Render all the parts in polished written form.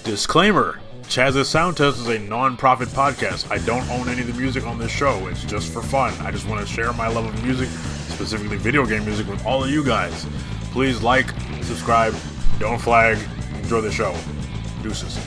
Disclaimer: Chaz's Sound Test is a non-profit podcast. I don't own any of the music on this show. It's just for fun. I just want to share my love of music, specifically video game music, with all of you guys. Please like, subscribe, don't flag, enjoy the show. Deuces.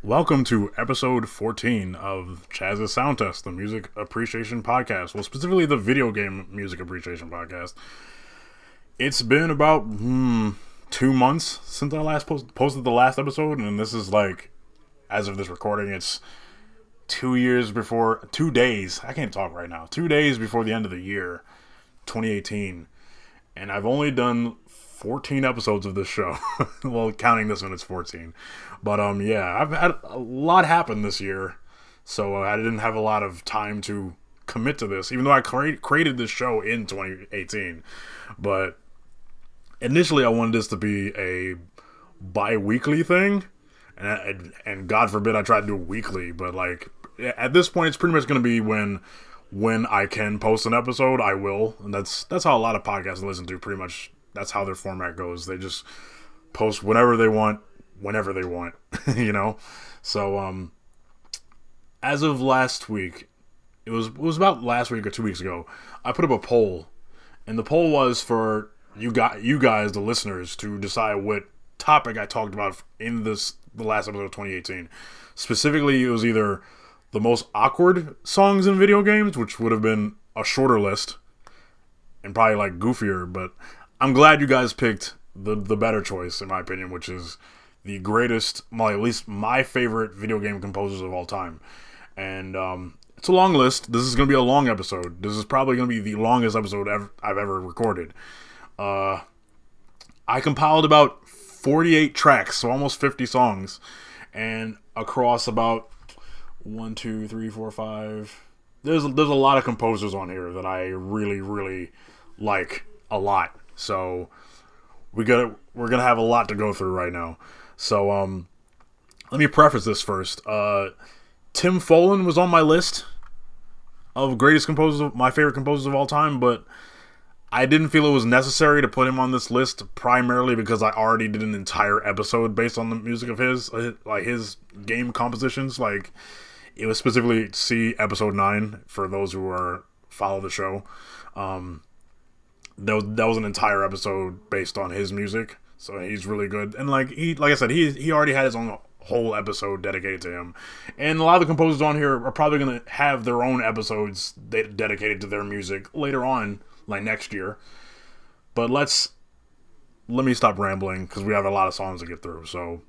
Welcome to episode 14 of Chaz's Sound Test, the music appreciation podcast. Well, specifically the video game music appreciation podcast. It's been about 2 months since I last posted the last episode, and this is like, as of this recording, it's 2 days, I can't talk right now, 2 days before the end of the year, 2018, and I've only done 14 episodes of this show. Well, counting this one, it's 14. But, yeah, I've had a lot happen this year, so I didn't have a lot of time to commit to this, even though I created this show in 2018. But initially, I wanted this to be a bi-weekly thing, and God forbid I try to do it weekly, but, like, at this point, it's pretty much going to be when I can post an episode, I will, and that's how a lot of podcasts I listen to, pretty much. That's how their format goes. They just post whenever they want, you know? So, as of last week, it was about last week or 2 weeks ago, I put up a poll, and the poll was for you guys, the listeners, to decide what topic I talked about in the last episode of 2018. Specifically, it was either the most awkward songs in video games, which would have been a shorter list, and probably, like, goofier, but I'm glad you guys picked the better choice, in my opinion, which is the greatest, well, at least my favorite video game composers of all time. And it's a long list. This is going to be a long episode. This is probably going to be the longest episode I've ever recorded. I compiled about 48 tracks, so almost 50 songs, and across about 1, 2, 3, 4, 5. There's a lot of composers on here that I really, really like a lot. So we're gonna have a lot to go through right now. So let me preface this first. Tim Follin was on my list of greatest composers, my favorite composers of all time, but I didn't feel it was necessary to put him on this list, primarily because I already did an entire episode based on the music of his, like his game compositions. Like, it was specifically, see episode 9 for those who follow the show. That was an entire episode based on his music, so he's really good. And like I said, he already had his own whole episode dedicated to him. And a lot of the composers on here are probably going to have their own episodes dedicated to their music later on, like next year. But let me stop rambling, because we have a lot of songs to get through. So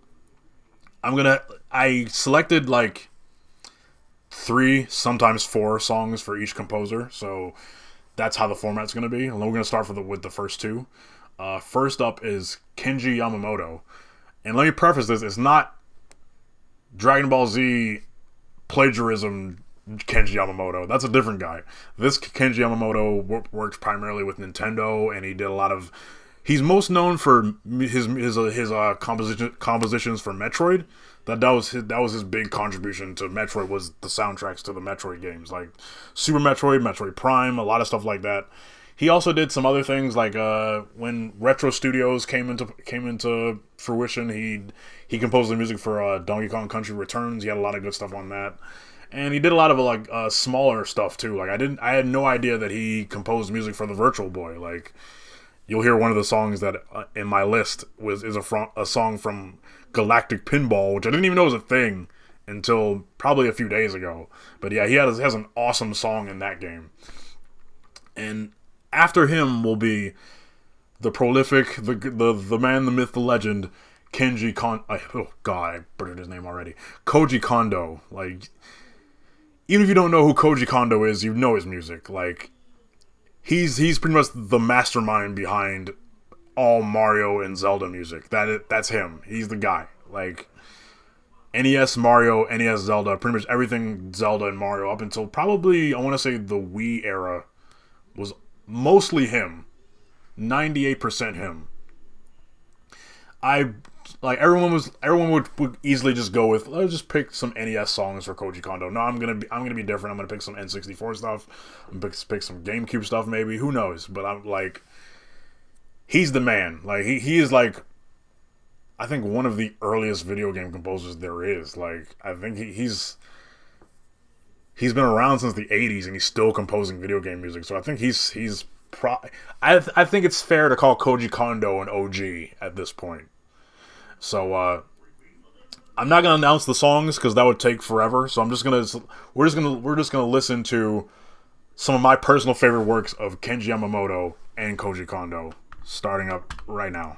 I selected like 3, sometimes 4 songs for each composer, so that's how the format's going to be. And we're going to start with the first 2. First up is Kenji Yamamoto. And let me preface this, it's not Dragon Ball Z plagiarism Kenji Yamamoto. That's a different guy. This Kenji Yamamoto worked primarily with Nintendo, and he did a lot of... He's most known for his compositions for Metroid. That was his big contribution to Metroid, was the soundtracks to the Metroid games, like Super Metroid, Metroid Prime, a lot of stuff like that. He also did some other things, like when Retro Studios came into fruition, he composed the music for Donkey Kong Country Returns. He had a lot of good stuff on that, and he did a lot of like smaller stuff too. Like I had no idea that he composed music for the Virtual Boy. Like, you'll hear one of the songs that in my list is a song from Galactic Pinball, which I didn't even know was a thing until probably a few days ago. But yeah, he has an awesome song in that game. And after him will be the prolific, the man, the myth, the legend, Oh God, I butchered his name already. Koji Kondo. Like, even if you don't know who Koji Kondo is, you know his music. Like, he's pretty much the mastermind behind all Mario and Zelda music. That's him. He's the guy. Like, NES Mario, NES Zelda, pretty much everything Zelda and Mario up until probably, I want to say, the Wii era was mostly him. 98% him. Everyone would easily just go with, let's just pick some NES songs for Koji Kondo. No, I'm gonna be different. I'm gonna pick some N64 stuff. I'm gonna pick some GameCube stuff maybe. Who knows? But I'm like, he's the man. Like he is like, I think one of the earliest video game composers there is. Like, I think he's been around since the 80s and he's still composing video game music. So I think I think it's fair to call Koji Kondo an OG at this point. So I'm not gonna announce the songs because that would take forever. So we're just gonna listen to some of my personal favorite works of Kenji Yamamoto and Koji Kondo, starting up right now.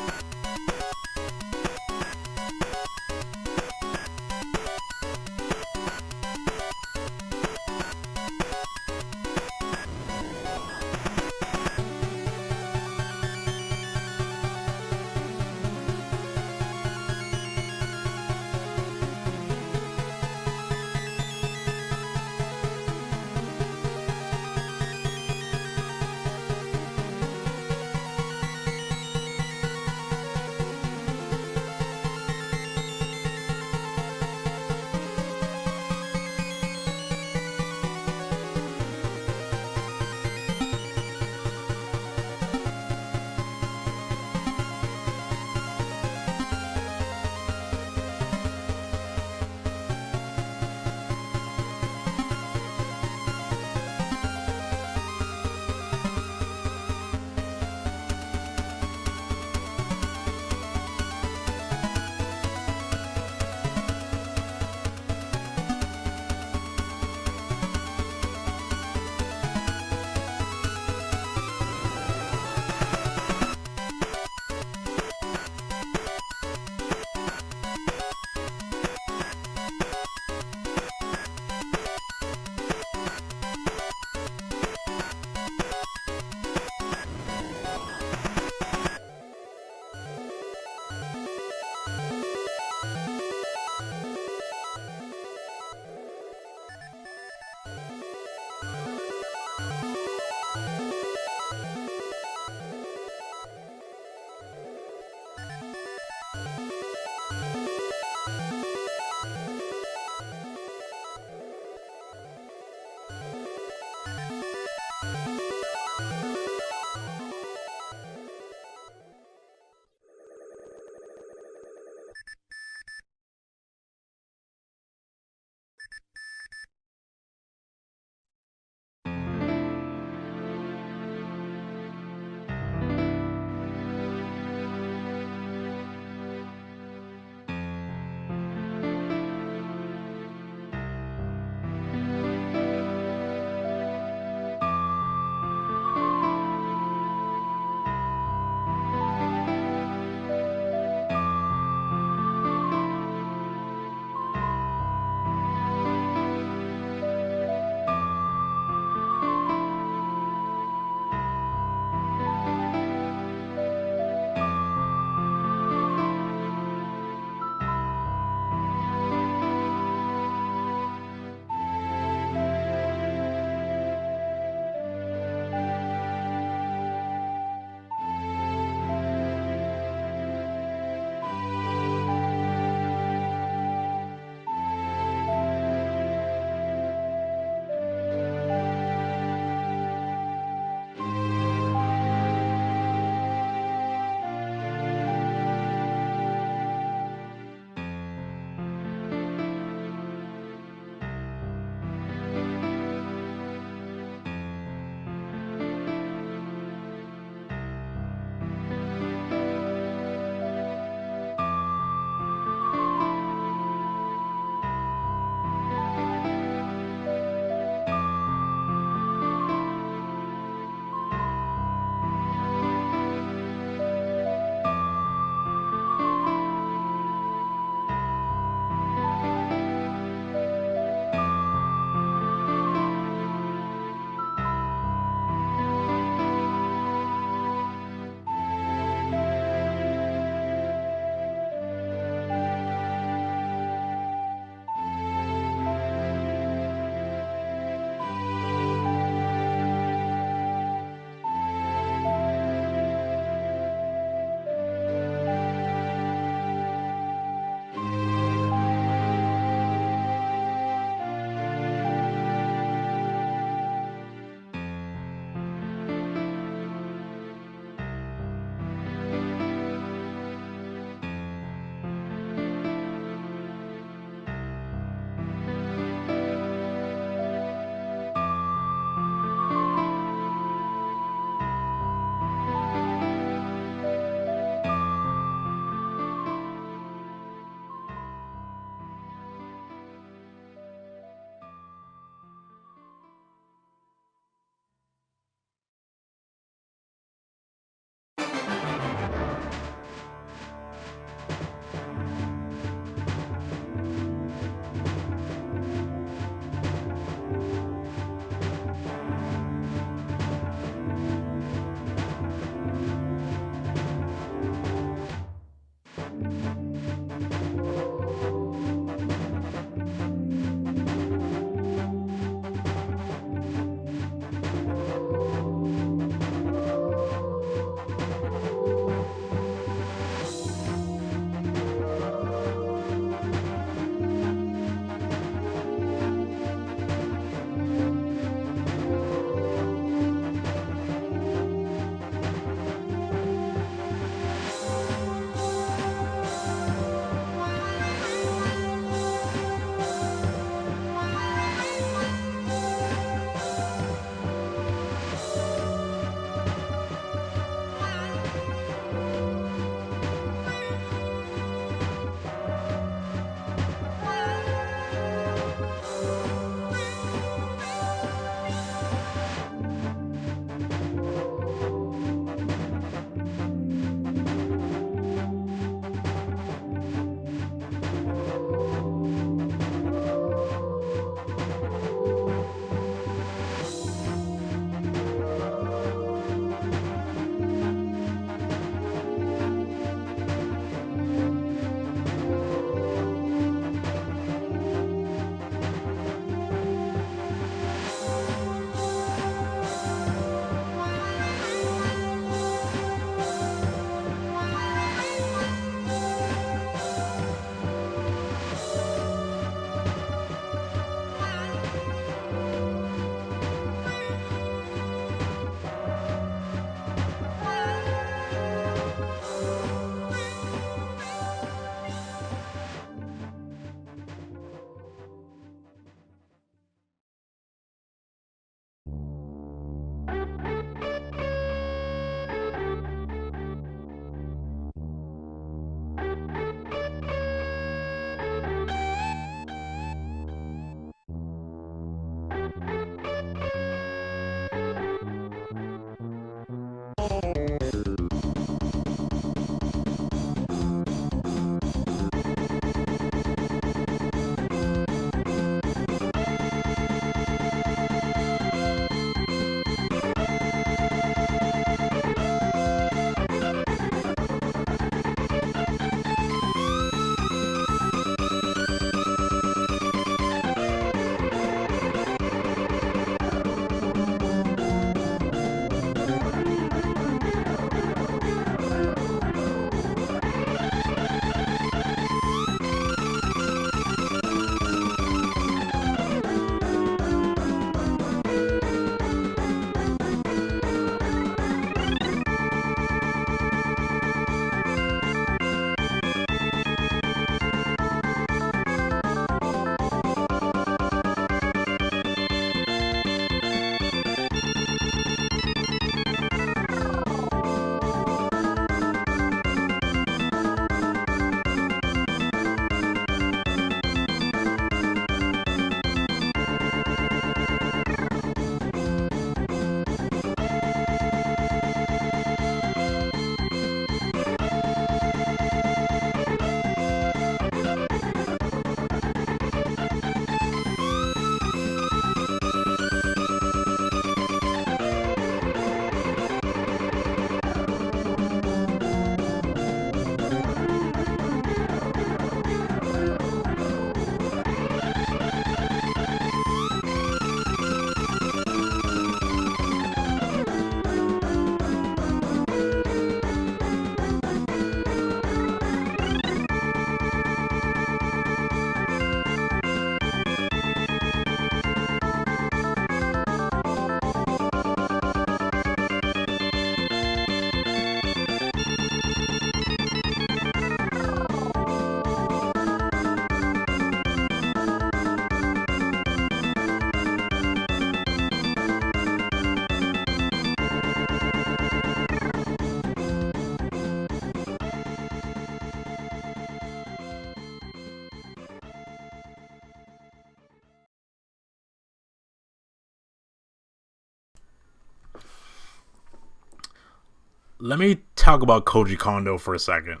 let me talk about Koji Kondo for a second.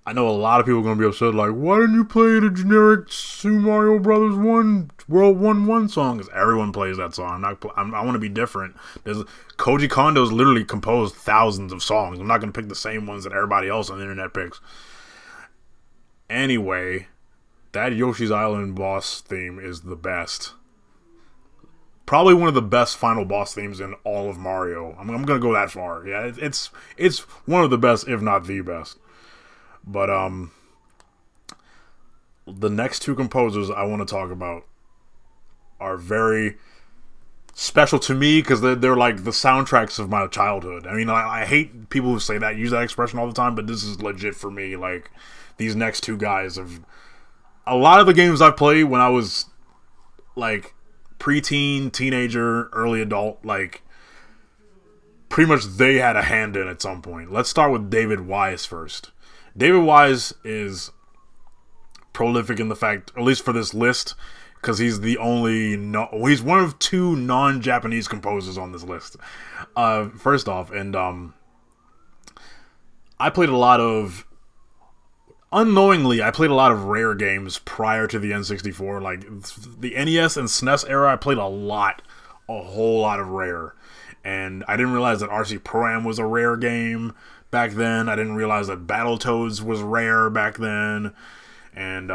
I know a lot of people are going to be upset, like, why didn't you play the generic Super Mario Brothers 1 World 1 song? Because everyone plays that song. I want to be different. Koji Kondo's literally composed thousands of songs. I'm not going to pick the same ones that everybody else on the internet picks. Anyway, that Yoshi's Island boss theme is the best. Probably one of the best final boss themes in all of Mario. I'm going to go that far. Yeah, it's one of the best, if not the best. But the next two composers I want to talk about are very special to me because they're like the soundtracks of my childhood. I mean, I hate people who say that, use that expression all the time, but this is legit for me. Like, these next two guys have... A lot of the games I've played when I was, like, preteen, teenager, early adult, like, pretty much they had a hand in at some point. Let's start with David Wise first. David Wise is prolific in the fact, at least for this list, because he's the only he's one of two non-Japanese composers on this list. First off, and I played a lot of... Unknowingly, I played a lot of Rare games prior to the N64. Like, the NES and SNES era, I played a whole lot of Rare. And I didn't realize that RC Pro-Am was a Rare game back then. I didn't realize that Battletoads was Rare back then. And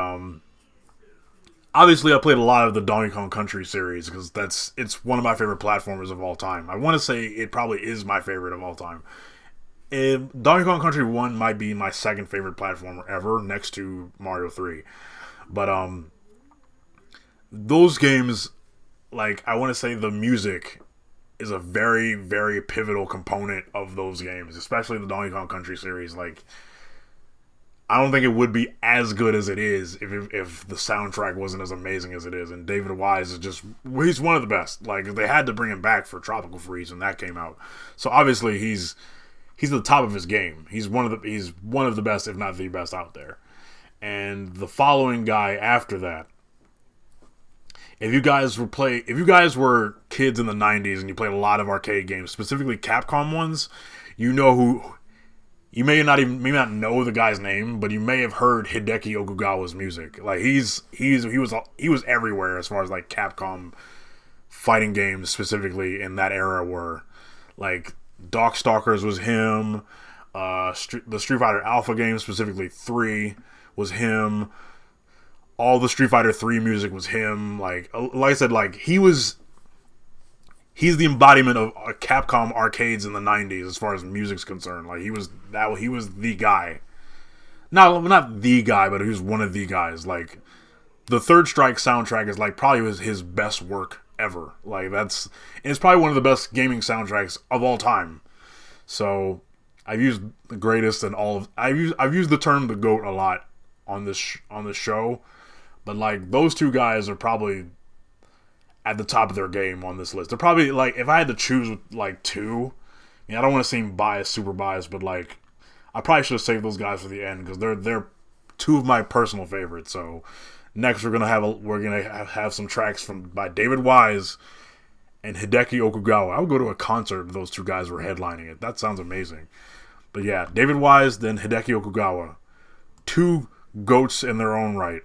obviously I played a lot of the Donkey Kong Country series because it's one of my favorite platformers of all time. I want to say it probably is my favorite of all time. Donkey Kong Country 1 might be my second favorite platformer ever, next to Mario 3. But those games, like, I want to say the music is a very, very pivotal component of those games, especially the Donkey Kong Country series. Like, I don't think it would be as good as it is if the soundtrack wasn't as amazing as it is. And David Wise is he's one of the best. Like, they had to bring him back for Tropical Freeze when that came out. So obviously he's at the top of his game. He's one of the best, if not the best out there. And the following guy after that, if you guys were kids in the 90s and you played a lot of arcade games, specifically Capcom ones, you may not know the guy's name, but you may have heard Hideki Okugawa's music. Like, he was everywhere as far as like Capcom fighting games specifically in that era were. Like, Darkstalkers was him, the Street Fighter Alpha games, specifically 3, was him. All the Street Fighter 3 music was him. Like I said, like, he's the embodiment of Capcom arcades in the 90s as far as music's concerned. Like, he was the guy. Not the guy, but he was one of the guys. Like, the Third Strike soundtrack is like probably his best work ever. Like, it's probably one of the best gaming soundtracks of all time. So I've used the greatest and all of I've used the term the GOAT a lot on this show, but like, those two guys are probably at the top of their game on this list. They're probably, like, if I had to choose like two, I don't want to seem super biased, but like, I probably should have saved those guys for the end because they're two of my personal favorites. So next we're gonna have some tracks by David Wise and Hideki Okugawa. I would go to a concert if those two guys were headlining it. That sounds amazing. But yeah, David Wise, then Hideki Okugawa. Two GOATs in their own right.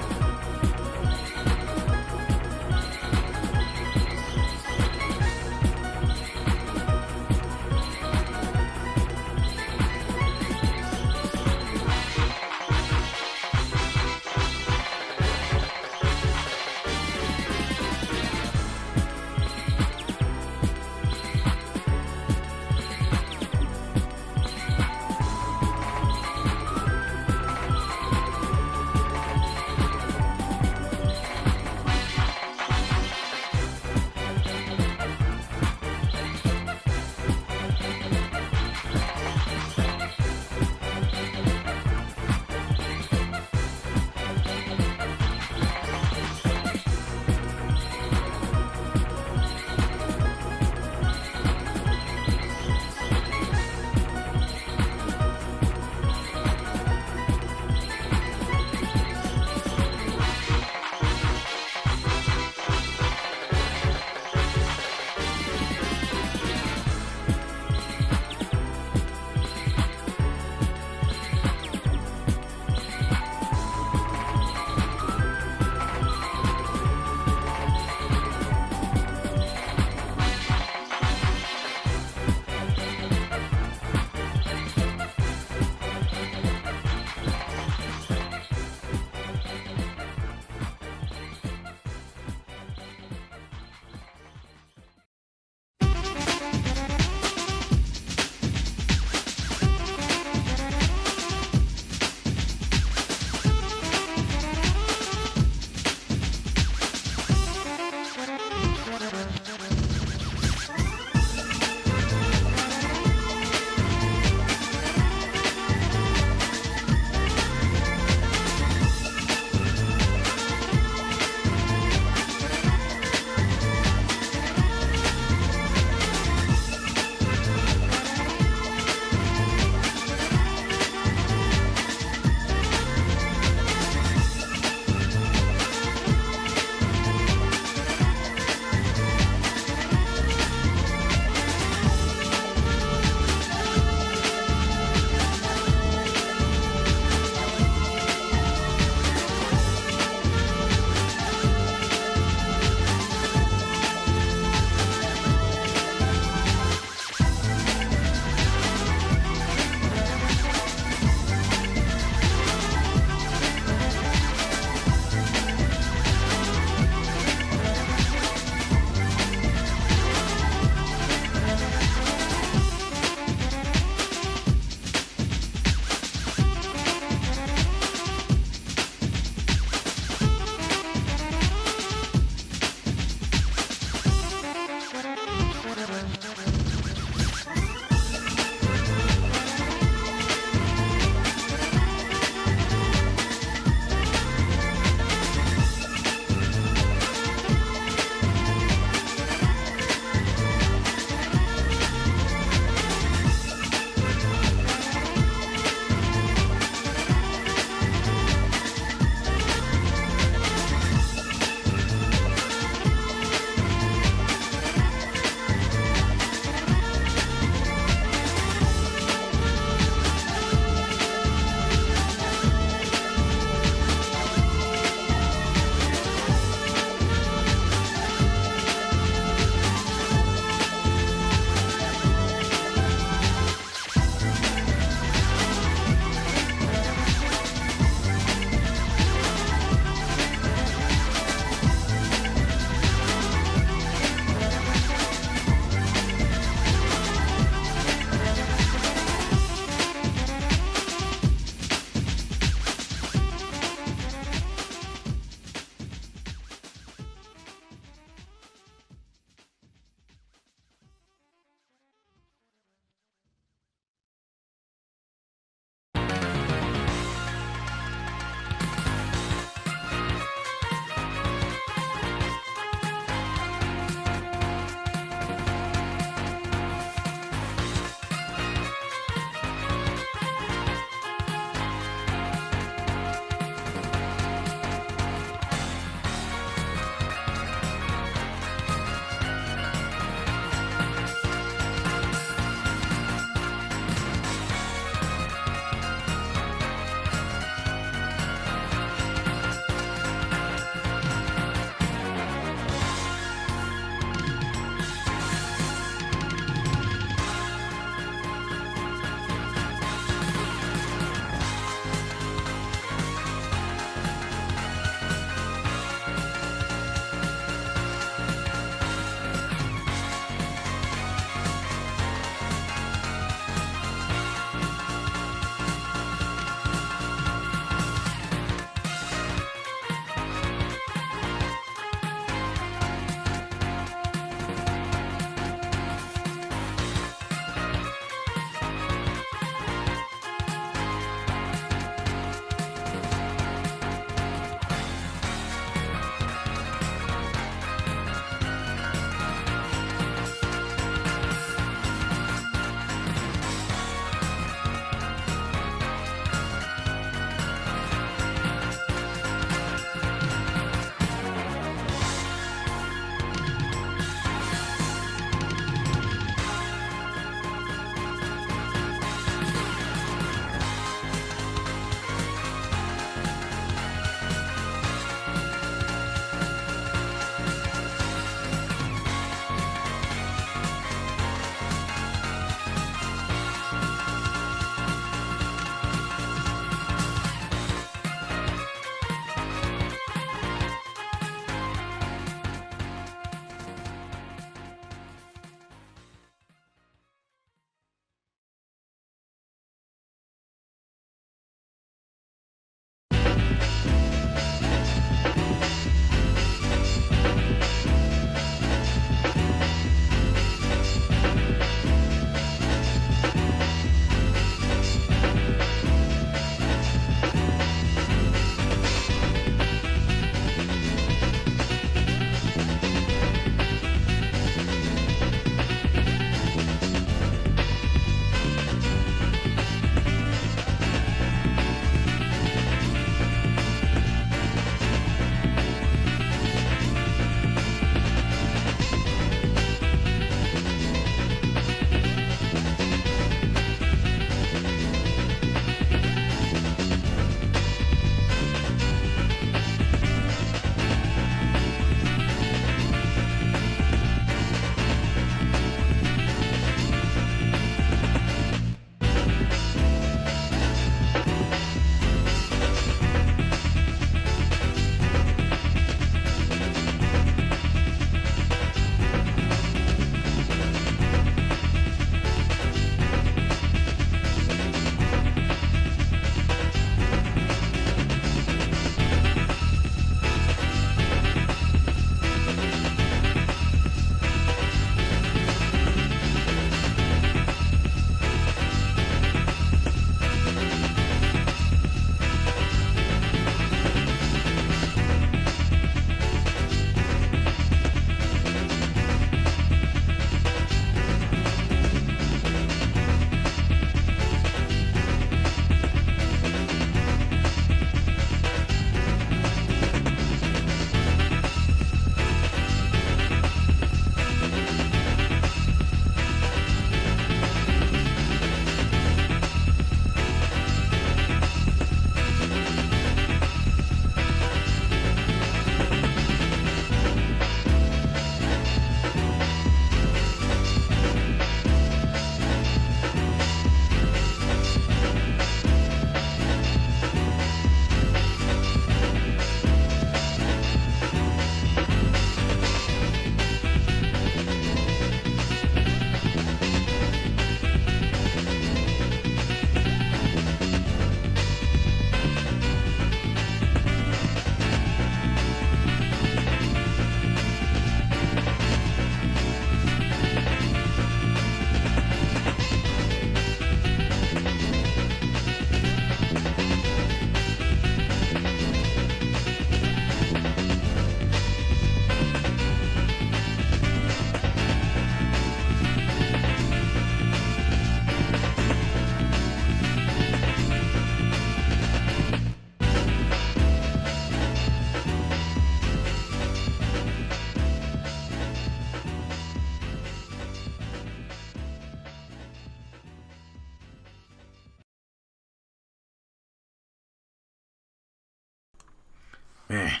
Man,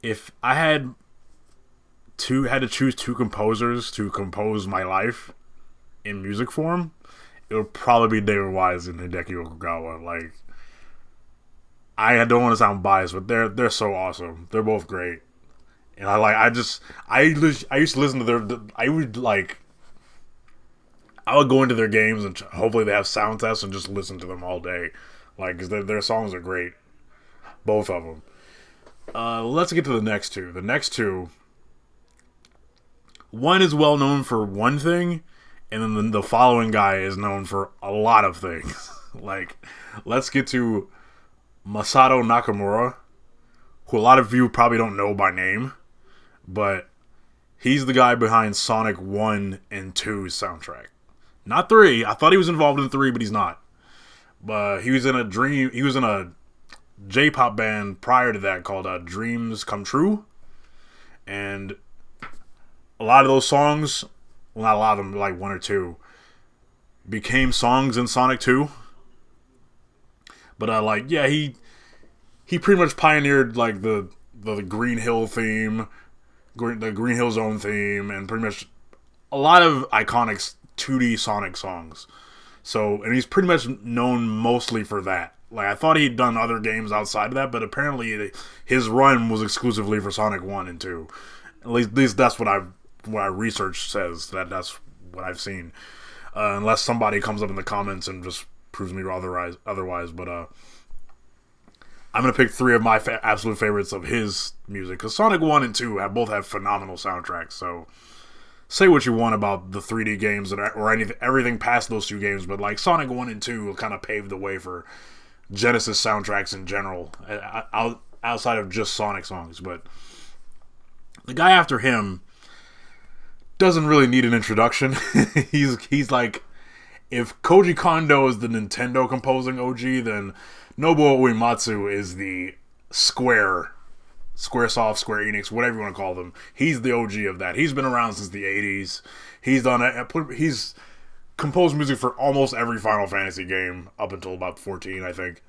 if I had to choose two composers to compose my life in music form, it would probably be David Wise and Hideki Okugawa. Like, I don't want to sound biased, but they're so awesome. They're both great, and I used to listen to I would go into their games and hopefully they have sound tests and just listen to them all day, like, because their songs are great, both of them. Let's get to the next two. The next two, one is well known for one thing, and then the following guy is known for a lot of things. Like, let's get to Masato Nakamura, who a lot of you probably don't know by name, but he's the guy behind Sonic 1 and 2's soundtrack. Not 3. I thought he was involved in 3, but he's not. But he was in a J-pop band prior to that called Dreams Come True. And a lot of those songs, well, not a lot of them, like one or two, became songs in Sonic 2. But he pretty much pioneered like the Green Hill theme, the Green Hill Zone theme, and pretty much a lot of iconic 2D Sonic songs. So, and he's pretty much known mostly for that. Like, I thought he'd done other games outside of that, but apparently his run was exclusively for Sonic 1 and 2. At least that's what I research says. That's what I've seen. Unless somebody comes up in the comments and just proves me otherwise. But I'm going to pick three of my absolute favorites of his music, because Sonic 1 and 2 both have phenomenal soundtracks. So say what you want about the 3D games or everything past those two games, but like Sonic 1 and 2 kind of paved the way for Genesis soundtracks in general, outside of just Sonic songs. But the guy after him doesn't really need an introduction. he's like, if Koji Kondo is the Nintendo composing OG, then Nobuo Uematsu is the Squaresoft, Square Enix, whatever you want to call them. He's the OG of that. He's been around since the 80s. He's composed music for almost every Final Fantasy game up until about 14, I think.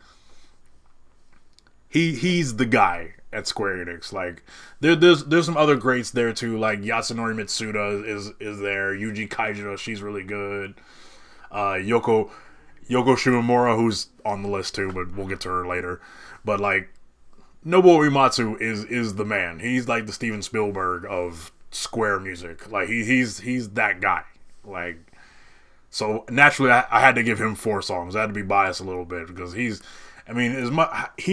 He's the guy at Square Enix. Like, there's some other greats there too. Like Yasunori Mitsuda is there. Yuji Kaijiro, she's really good. Yoko Shimomura, who's on the list too, but we'll get to her later. But like, Nobuo Uematsu is the man. He's like the Steven Spielberg of Square music. Like, he's that guy. Like, so naturally I had to give him 4 songs. I had to be biased a little bit because he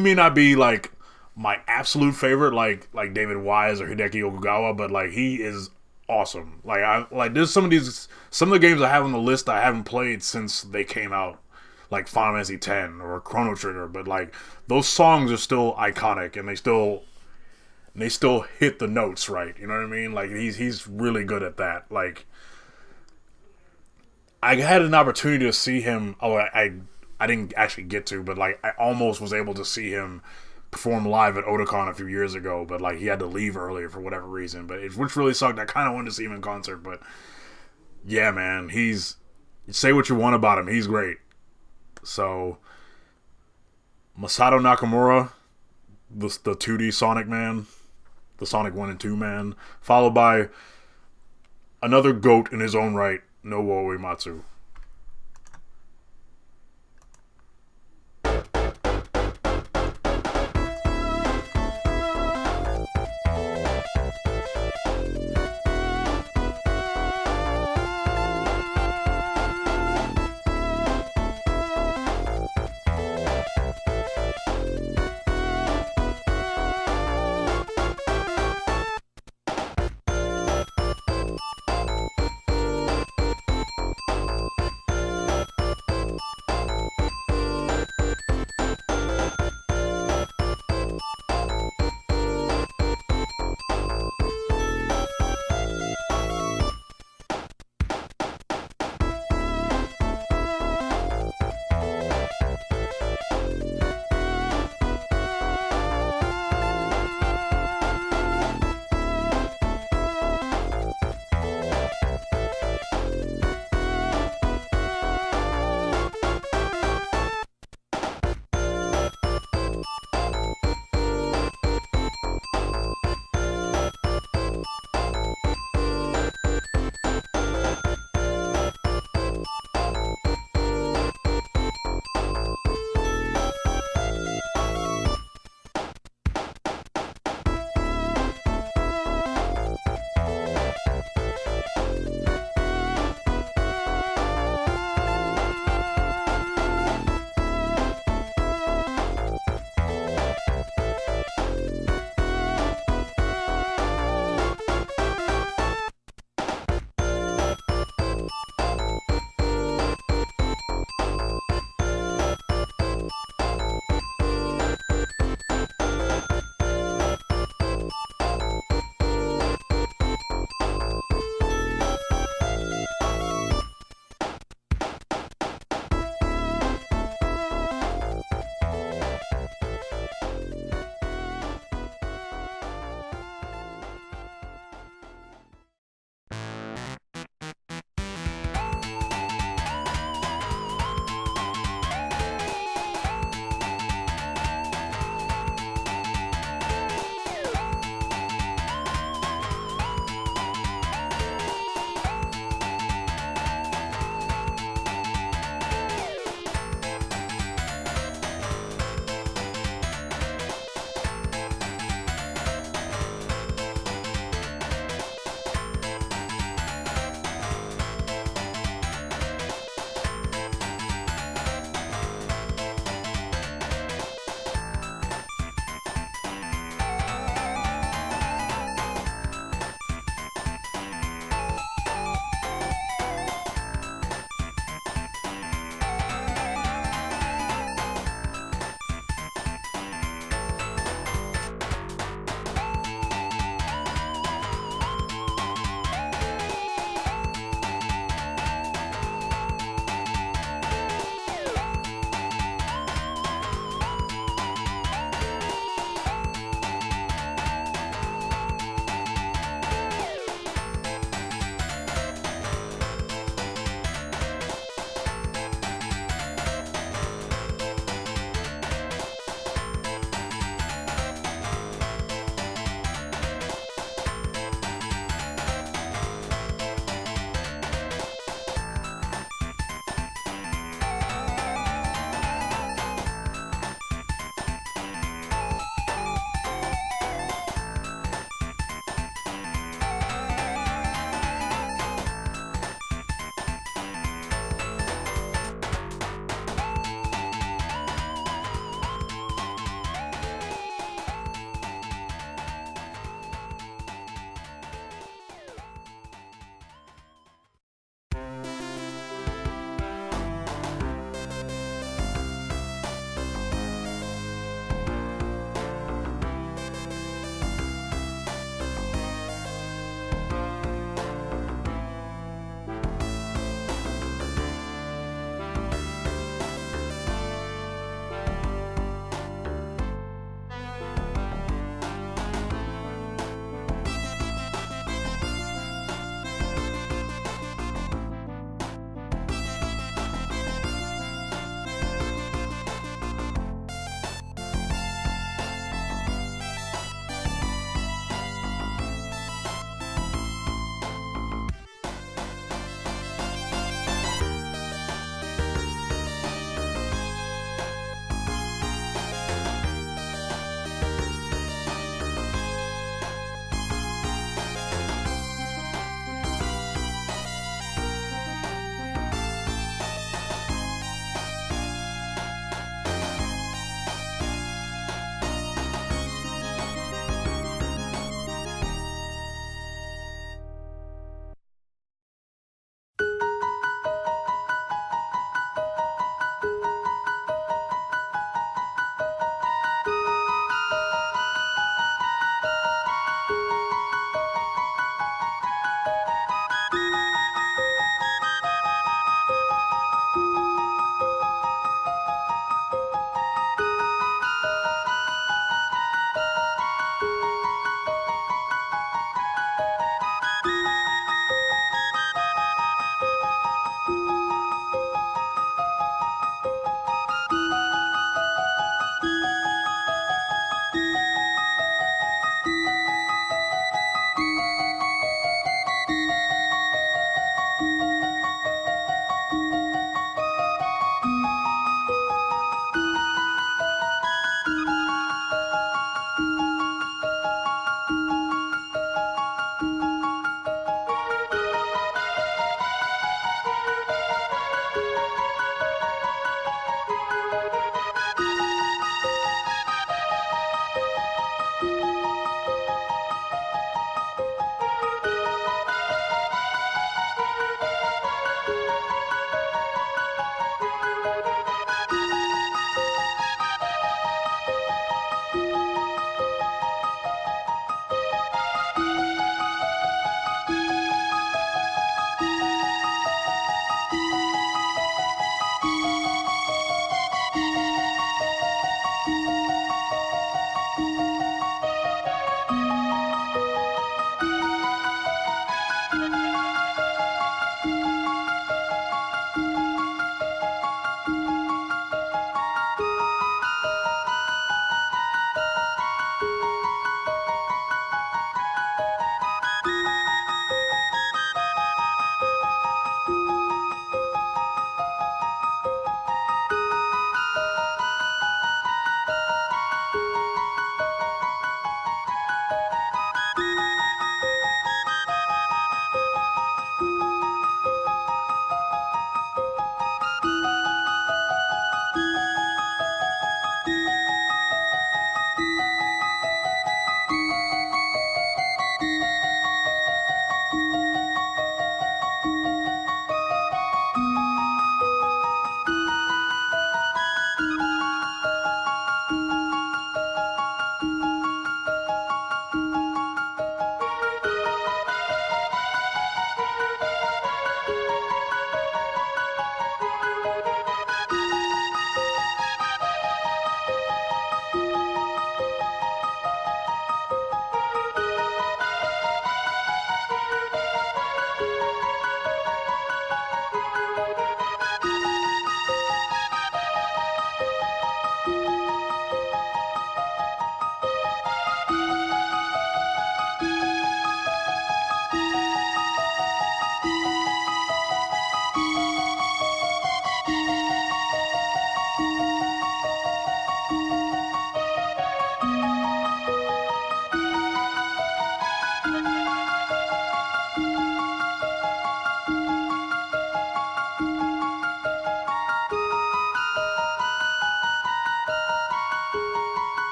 may not be like my absolute favorite like David Wise or Hideki Okugawa, but like, he is awesome. Like, there's some of the games I have on the list I haven't played since they came out, like Final Fantasy X or Chrono Trigger, but like, those songs are still iconic and they still hit the notes right. You know what I mean? Like, he's really good at that. Like, I had an opportunity to see him. I didn't actually get to, but like, I almost was able to see him perform live at Otakon a few years ago, but like, he had to leave earlier for whatever reason. But which really sucked. I kind of wanted to see him in concert, but yeah, man, say what you want about him, he's great. So Masato Nakamura, the 2D Sonic man, the Sonic 1 and 2 man, followed by another GOAT in his own right, Nobuo Uematsu.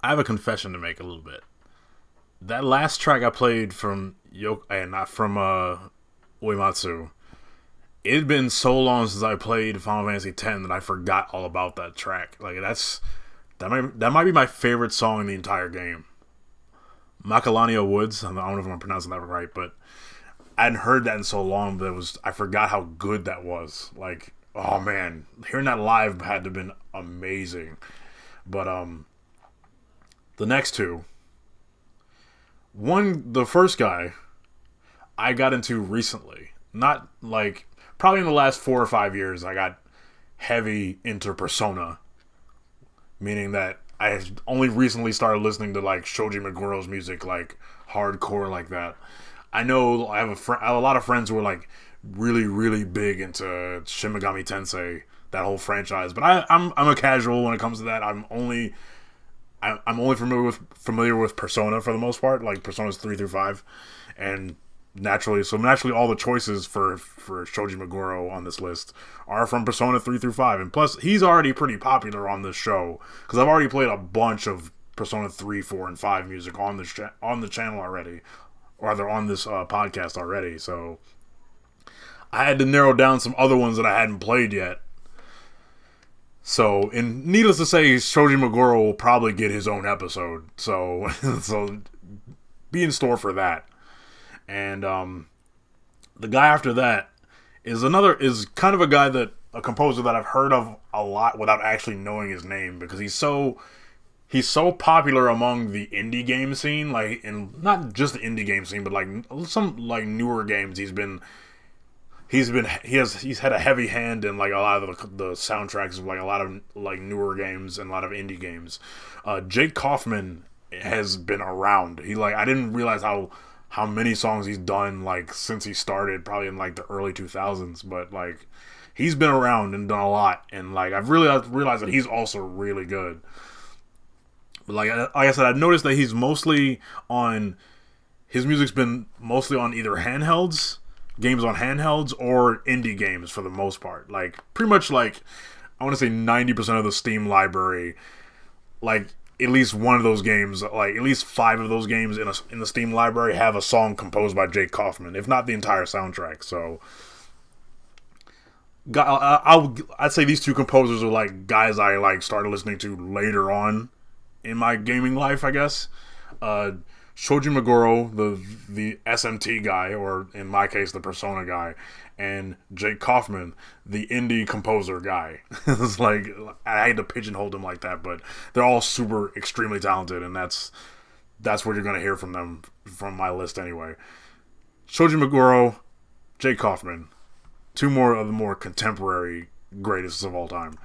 I have a confession to make a little bit. That last track I played from not from Uematsu, it had been so long since I played Final Fantasy X that I forgot all about that track. Like that might be my favorite song in the entire game. Macalania Woods. I don't know if I'm pronouncing that right, but I hadn't heard that in so long that I forgot how good that was. Like, oh man, hearing that live had to have been amazing. But the next two, the first guy I got into recently. Not like probably in the last 4 or 5 years I got heavy into Persona, meaning that I only recently started listening to like Shoji Megoro's music, like hardcore like that. I know I have a lot of friends who are like really, really big into Shin Megami Tensei, that whole franchise. But I'm a casual when it comes to that. I'm only familiar with Persona for the most part, like Personas 3 through 5, and naturally all the choices for Shoji Meguro on this list are from Persona 3 through 5, and plus he's already pretty popular on this show because I've already played a bunch of Persona 3, 4, and 5 music on the channel already, or rather on this podcast already. So I had to narrow down some other ones that I hadn't played yet. So, and needless to say, Shoji Meguro will probably get his own episode. So be in store for that. And the guy after that is kind of a composer that I've heard of a lot without actually knowing his name, because he's so popular among the indie game scene, like, and not just the indie game scene, but like some like newer games. He's had a heavy hand in like a lot of the soundtracks of like a lot of like newer games and a lot of indie games. Jake Kaufman has been around. I didn't realize how many songs he's done like since he started, probably in like the early 2000s, but like he's been around and done a lot, and like I've really realized that he's also really good. But like I said, I've noticed that his music's been mostly on either games on handhelds, or indie games for the most part. Like pretty much like I want to say 90% of the Steam library, like at least one of those games, like at least 5 of those games in the Steam library have a song composed by Jake Kaufman, if not the entire soundtrack. So I'd say these two composers are like guys I like started listening to later on in my gaming life, I guess. Shoji Meguro, the SMT guy, or in my case the Persona guy, and Jake Kaufman, the indie composer guy. It's like I hate to pigeonhole them like that, but they're all super extremely talented, and that's what you're gonna hear from them from my list anyway. Shoji Meguro, Jake Kaufman, 2 more of the more contemporary greatest of all time.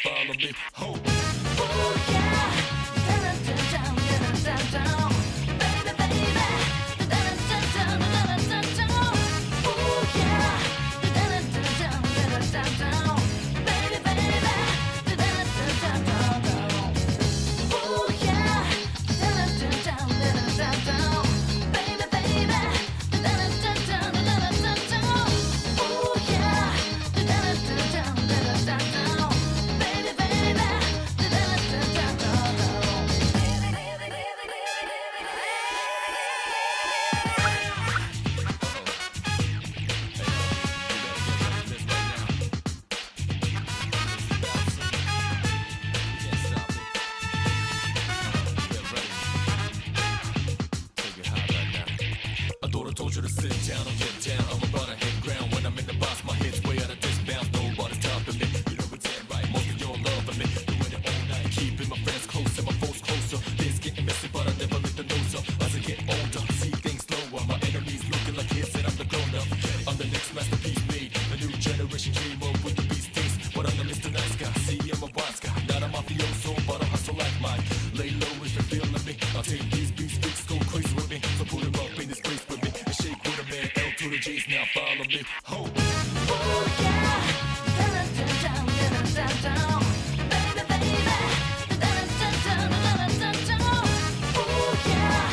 follow me home. Oh yeah, down, down, down, down, down, baby, baby, down, down, down, down, down. Oh yeah, down, down, down, down, down, baby, baby, down, down, down, down. Oh yeah, down, down, down, down, down, baby, baby, down, down, down, down, down. Oh yeah, down, down, down, down, down, baby, baby, down, down, down, down. I thought I told you to sit down or get down. I'm about to hit ground when I'm in the box. My head's way out of this bounds. Nobody's stopping me. You know it's dead right. Most of y'all loving me. Doing it all night. Keeping my friends close and my foes closer. Things getting messy, but I never let the nose up. As I get older, see things slower. My enemies looking like kids, and I'm the grown up. I'm the next masterpiece made. A new generation came up with the beast taste. But I'm the Mr. Nice Guy. See, I'm a wise guy. Not a mafioso, but I hustle like mine. Lay low if you're feeling me. I'll take these beats, freaks go crazy with me. So put 'em up in this place with me. And shake with a man, L to the J's, now follow me home. Oh yeah, down, down, down, down, down, baby, baby, down, down, down, down, down. Oh yeah,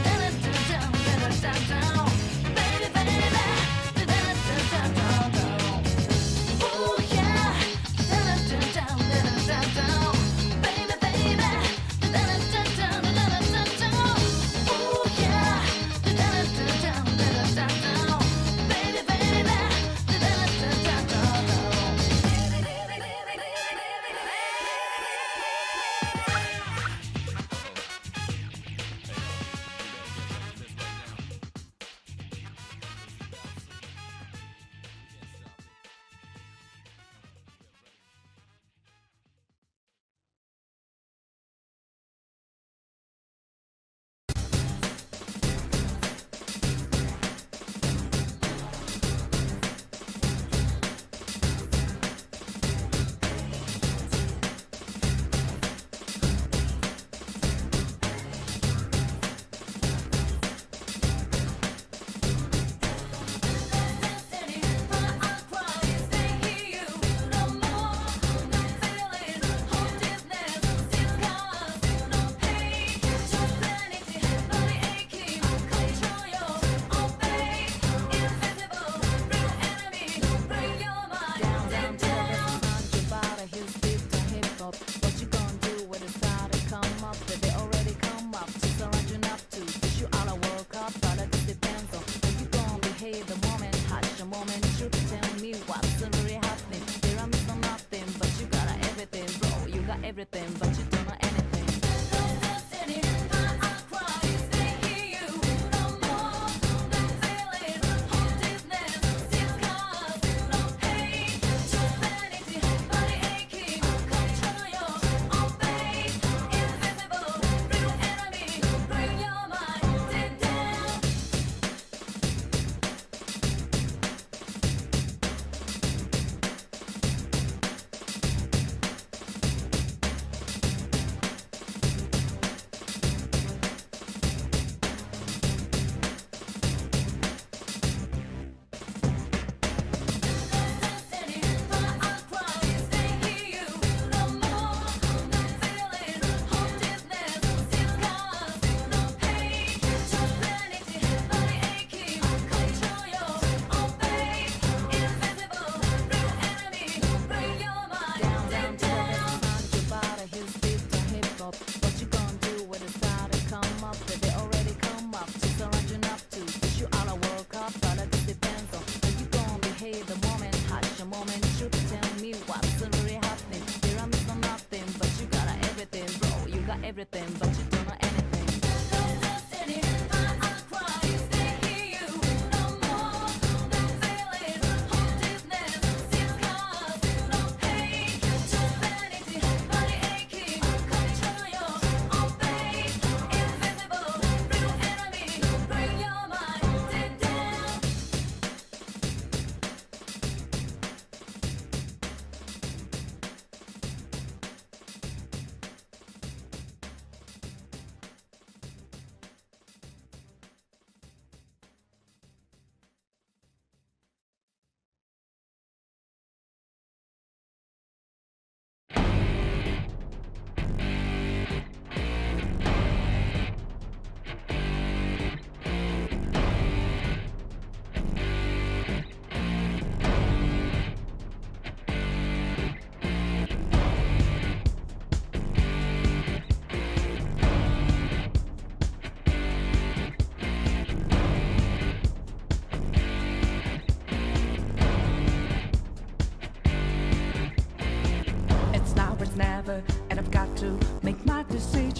down, down, down, down, down, baby, baby, down, down, down, down. Oh yeah, down, down, down, down, down, baby, baby, down, down, down, down, down. Oh yeah, down, down, down, down, down, baby, baby, down, down, down, down.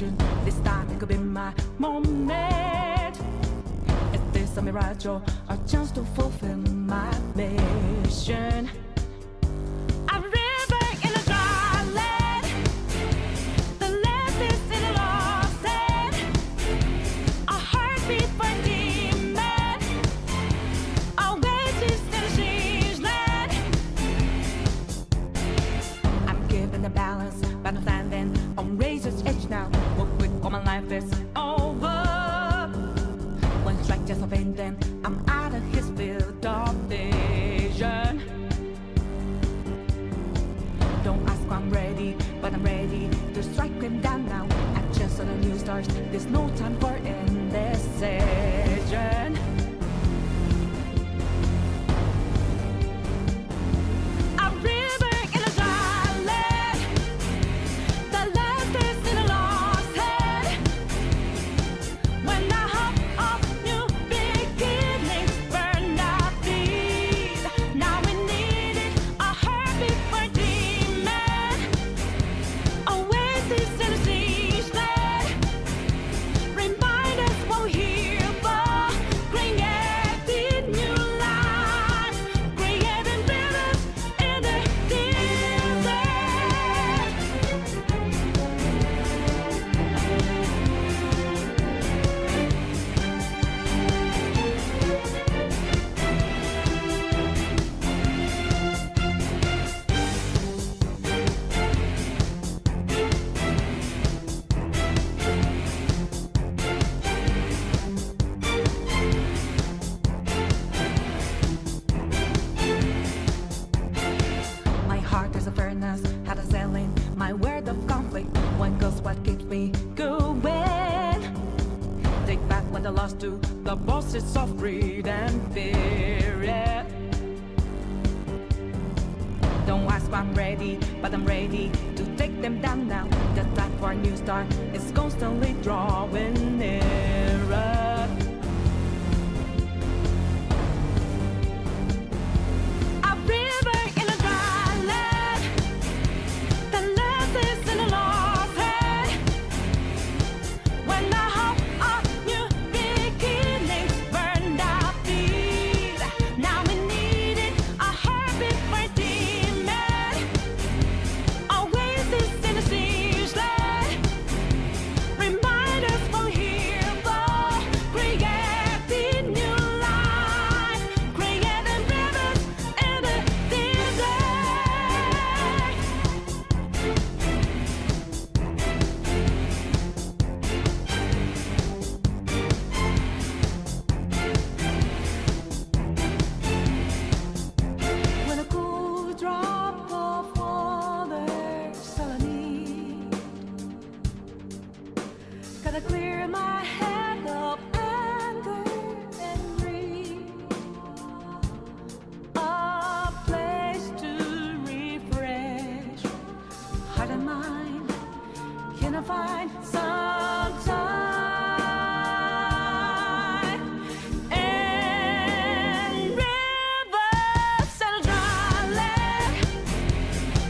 fortune. This time it could be my moment. Is this a mirage or a chance to fulfill my mission? A river in a dry land, the land is in a lost land. A heartbeat for a demon, a wages in a change land. I'm giving the balance, but I'm standing on razor's edge now. What with all my life is over. One strike just offend, then I'm out of his field of vision. Don't ask why I'm ready, but I'm ready to strike him down now. I just saw the new stars, there's no time for indecision. A river in a dry land, the land is in a lost hand. When the hope of new beginnings burned out these, now we need it, a heartbeat for demon, oasis in a siege land. Remind us we're here for creating new life, creating rivers in the desert. My heart is a furnace, had a selling my word of conflict. One goes what keeps me going. Take back what I lost to the bosses of greed and fear. Yeah. Don't ask why I'm ready, but I'm ready to take them down now. The time for a new start is constantly drawing nearer. A river in a dry land, the land is in a lost hand. When the hope of new beginnings burned out these, now we need it, a heartbeat for demon, oasis in a siege land. Remind us we're here for creating new life, creating rivers in the desert. When a cool drop of water's all I need, gotta clear my head of anger and greed. A place to refresh heart and mind. Can I find some time? And rivers and dry land,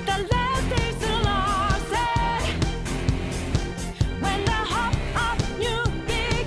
the land is a lost land. When the hope of new beginnings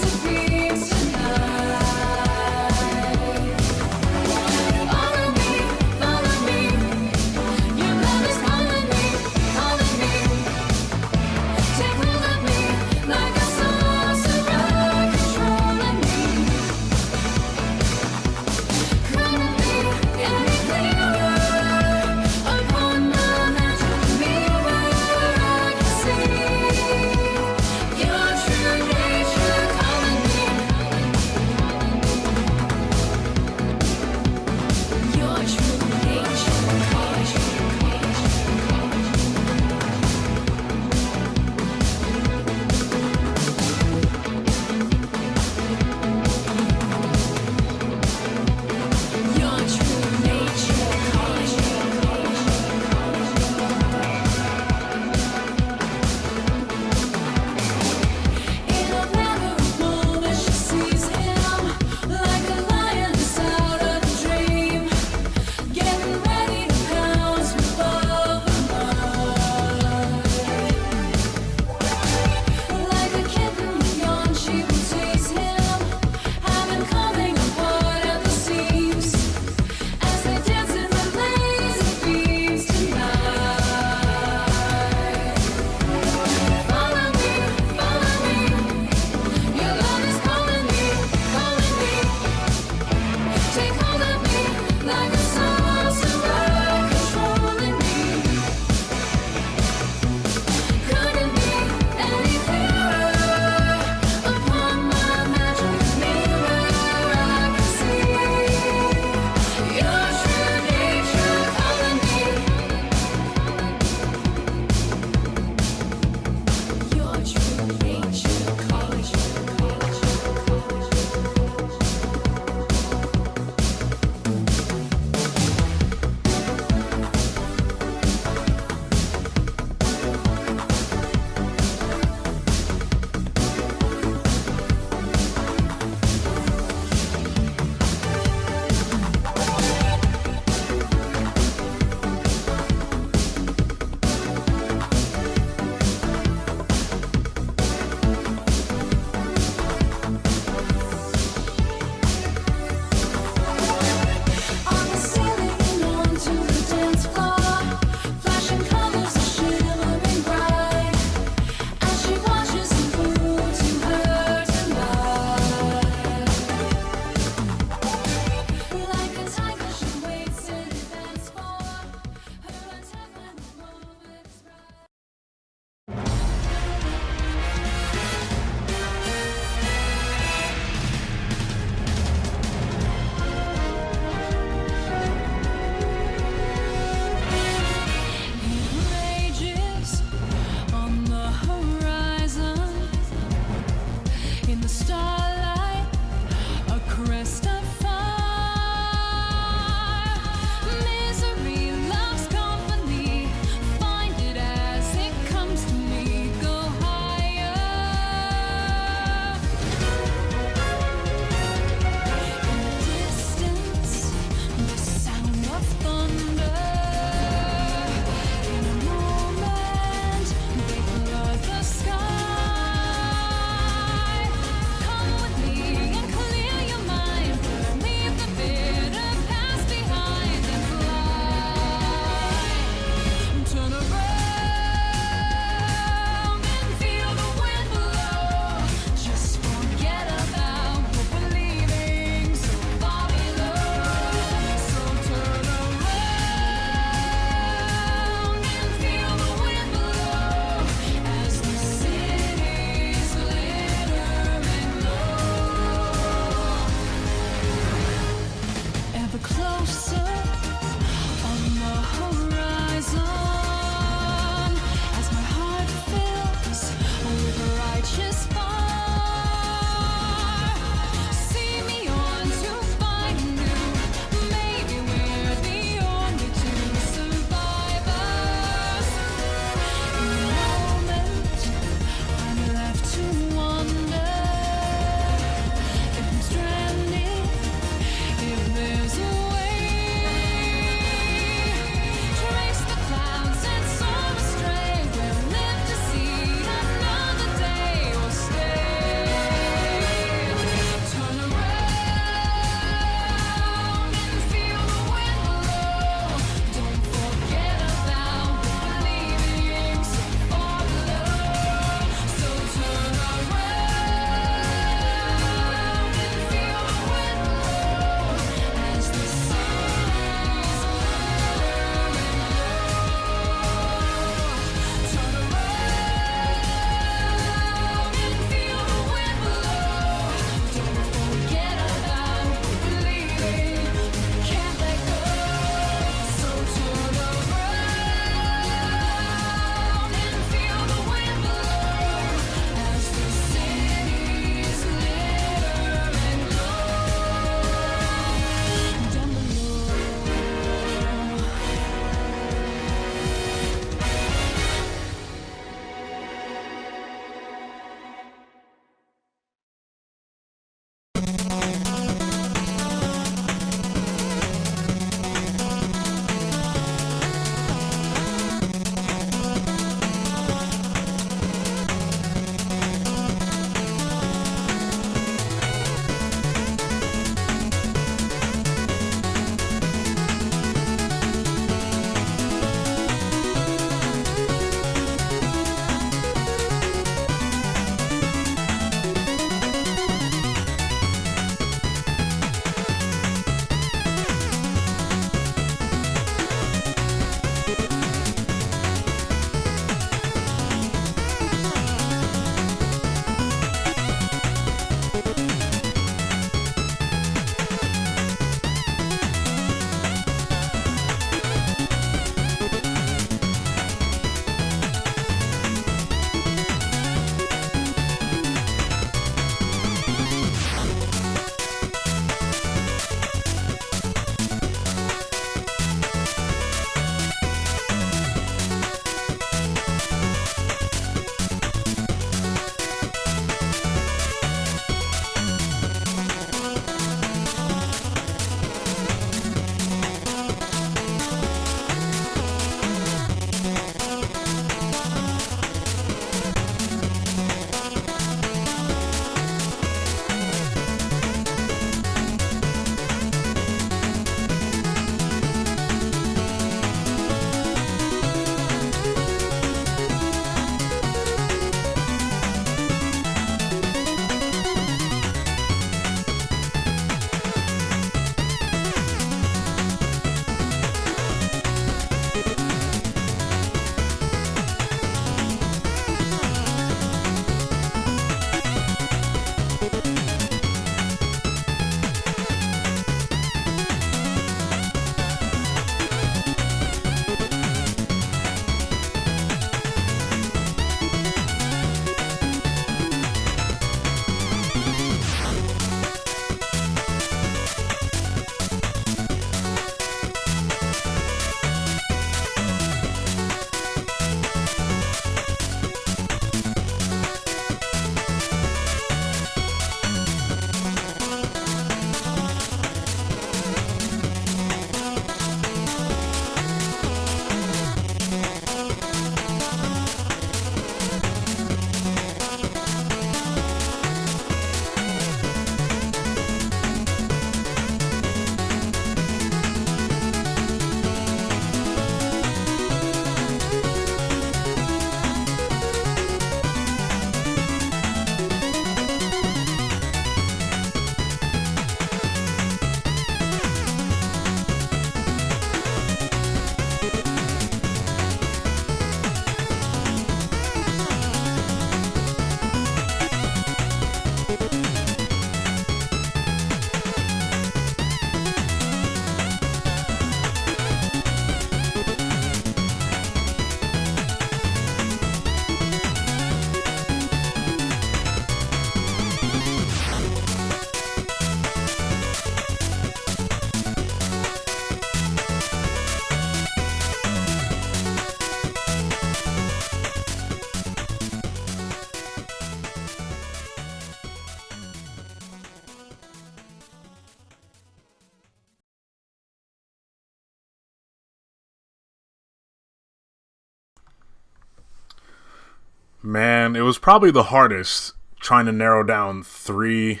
Man, it was probably the hardest trying to narrow down 3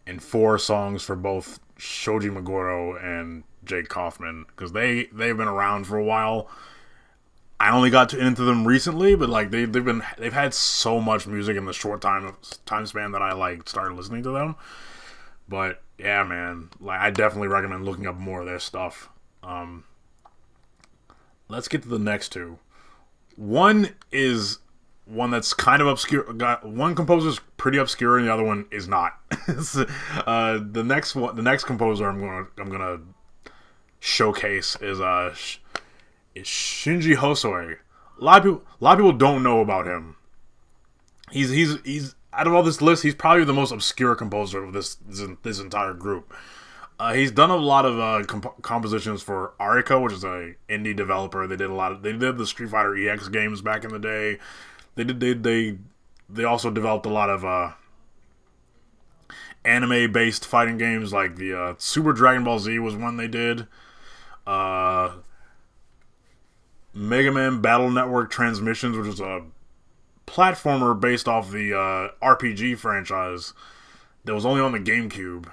and 4 songs for both Shoji Meguro and Jake Kaufman, because they've been around for a while. I only got into them recently, but like they've had so much music in the short time span that I like started listening to them. But yeah, man, like I definitely recommend looking up more of their stuff. Let's get to the next 2. One is one that's kind of obscure. One composer's pretty obscure, and the other one is not. The next composer I'm gonna showcase is Shinji Hosoe. A lot of people don't know about him. He's out of all this list, he's probably the most obscure composer of this entire group. He's done a lot of compositions for Arika, which is a indie developer. They did the Street Fighter EX games back in the day. They also developed a lot of anime based fighting games, like the Super Dragon Ball Z was one they did. Mega Man Battle Network Transmissions, which is a platformer based off the RPG franchise that was only on the GameCube.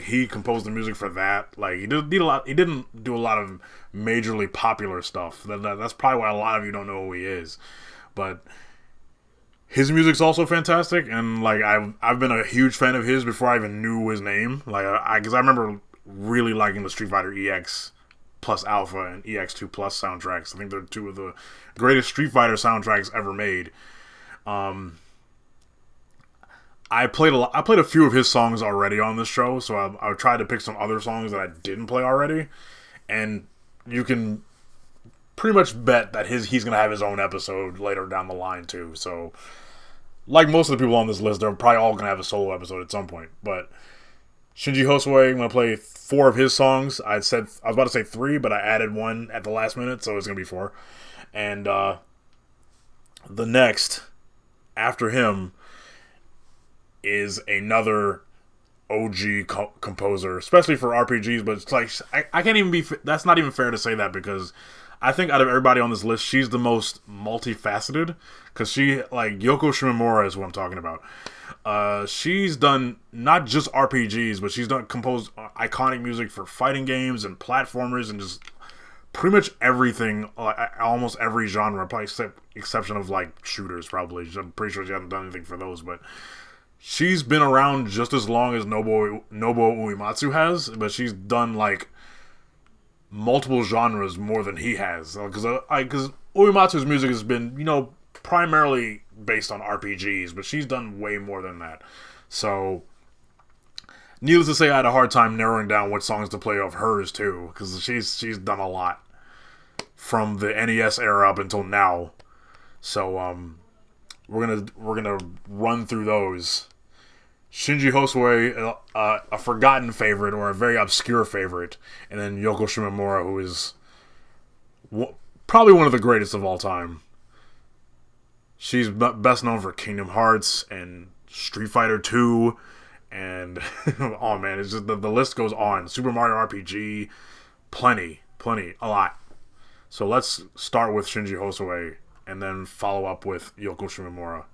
He composed the music for that. Like he didn't do a lot of majorly popular stuff. That's probably why a lot of you don't know who he is. But his music's also fantastic, and like I've been a huge fan of his before I even knew his name. Like because I remember really liking the Street Fighter EX Plus Alpha and EX2 Plus soundtracks. I think they're 2 of the greatest Street Fighter soundtracks ever made. I played a few of his songs already on this show, so I tried to pick some other songs that I didn't play already, and you can pretty much bet that he's gonna have his own episode later down the line too. So, like most of the people on this list, they're probably all gonna have a solo episode at some point. But Shinji Hosoe, I'm gonna play 4 of his songs. I was about to say 3, but I added 1 at the last minute, so it's gonna be 4. And the next after him is another OG composer, especially for RPGs. But it's like I can't even be. That's not even fair to say that, because I think out of everybody on this list, she's the most multifaceted. Because she, like, Yoko Shimomura is what I'm talking about. She's done not just RPGs, but she's composed iconic music for fighting games and platformers and just pretty much everything, almost every genre, probably exception of like shooters. Probably, I'm pretty sure she hasn't done anything for those, but she's been around just as long as Nobuo Uematsu has, but she's done like multiple genres more than he has. Because Uematsu's music has been, primarily based on RPGs, but she's done way more than that. So, needless to say, I had a hard time narrowing down what songs to play of hers too, because she's done a lot from the NES era up until now. So, we're gonna run through those. Shinji Hosoe, a forgotten favorite or a very obscure favorite, and then Yoko Shimomura, who is probably one of the greatest of all time. She's best known for Kingdom Hearts and Street Fighter 2, and oh man, it's just the list goes on. Super Mario RPG, plenty, a lot. So let's start with Shinji Hosoe and then follow up with Yoko Shimomura.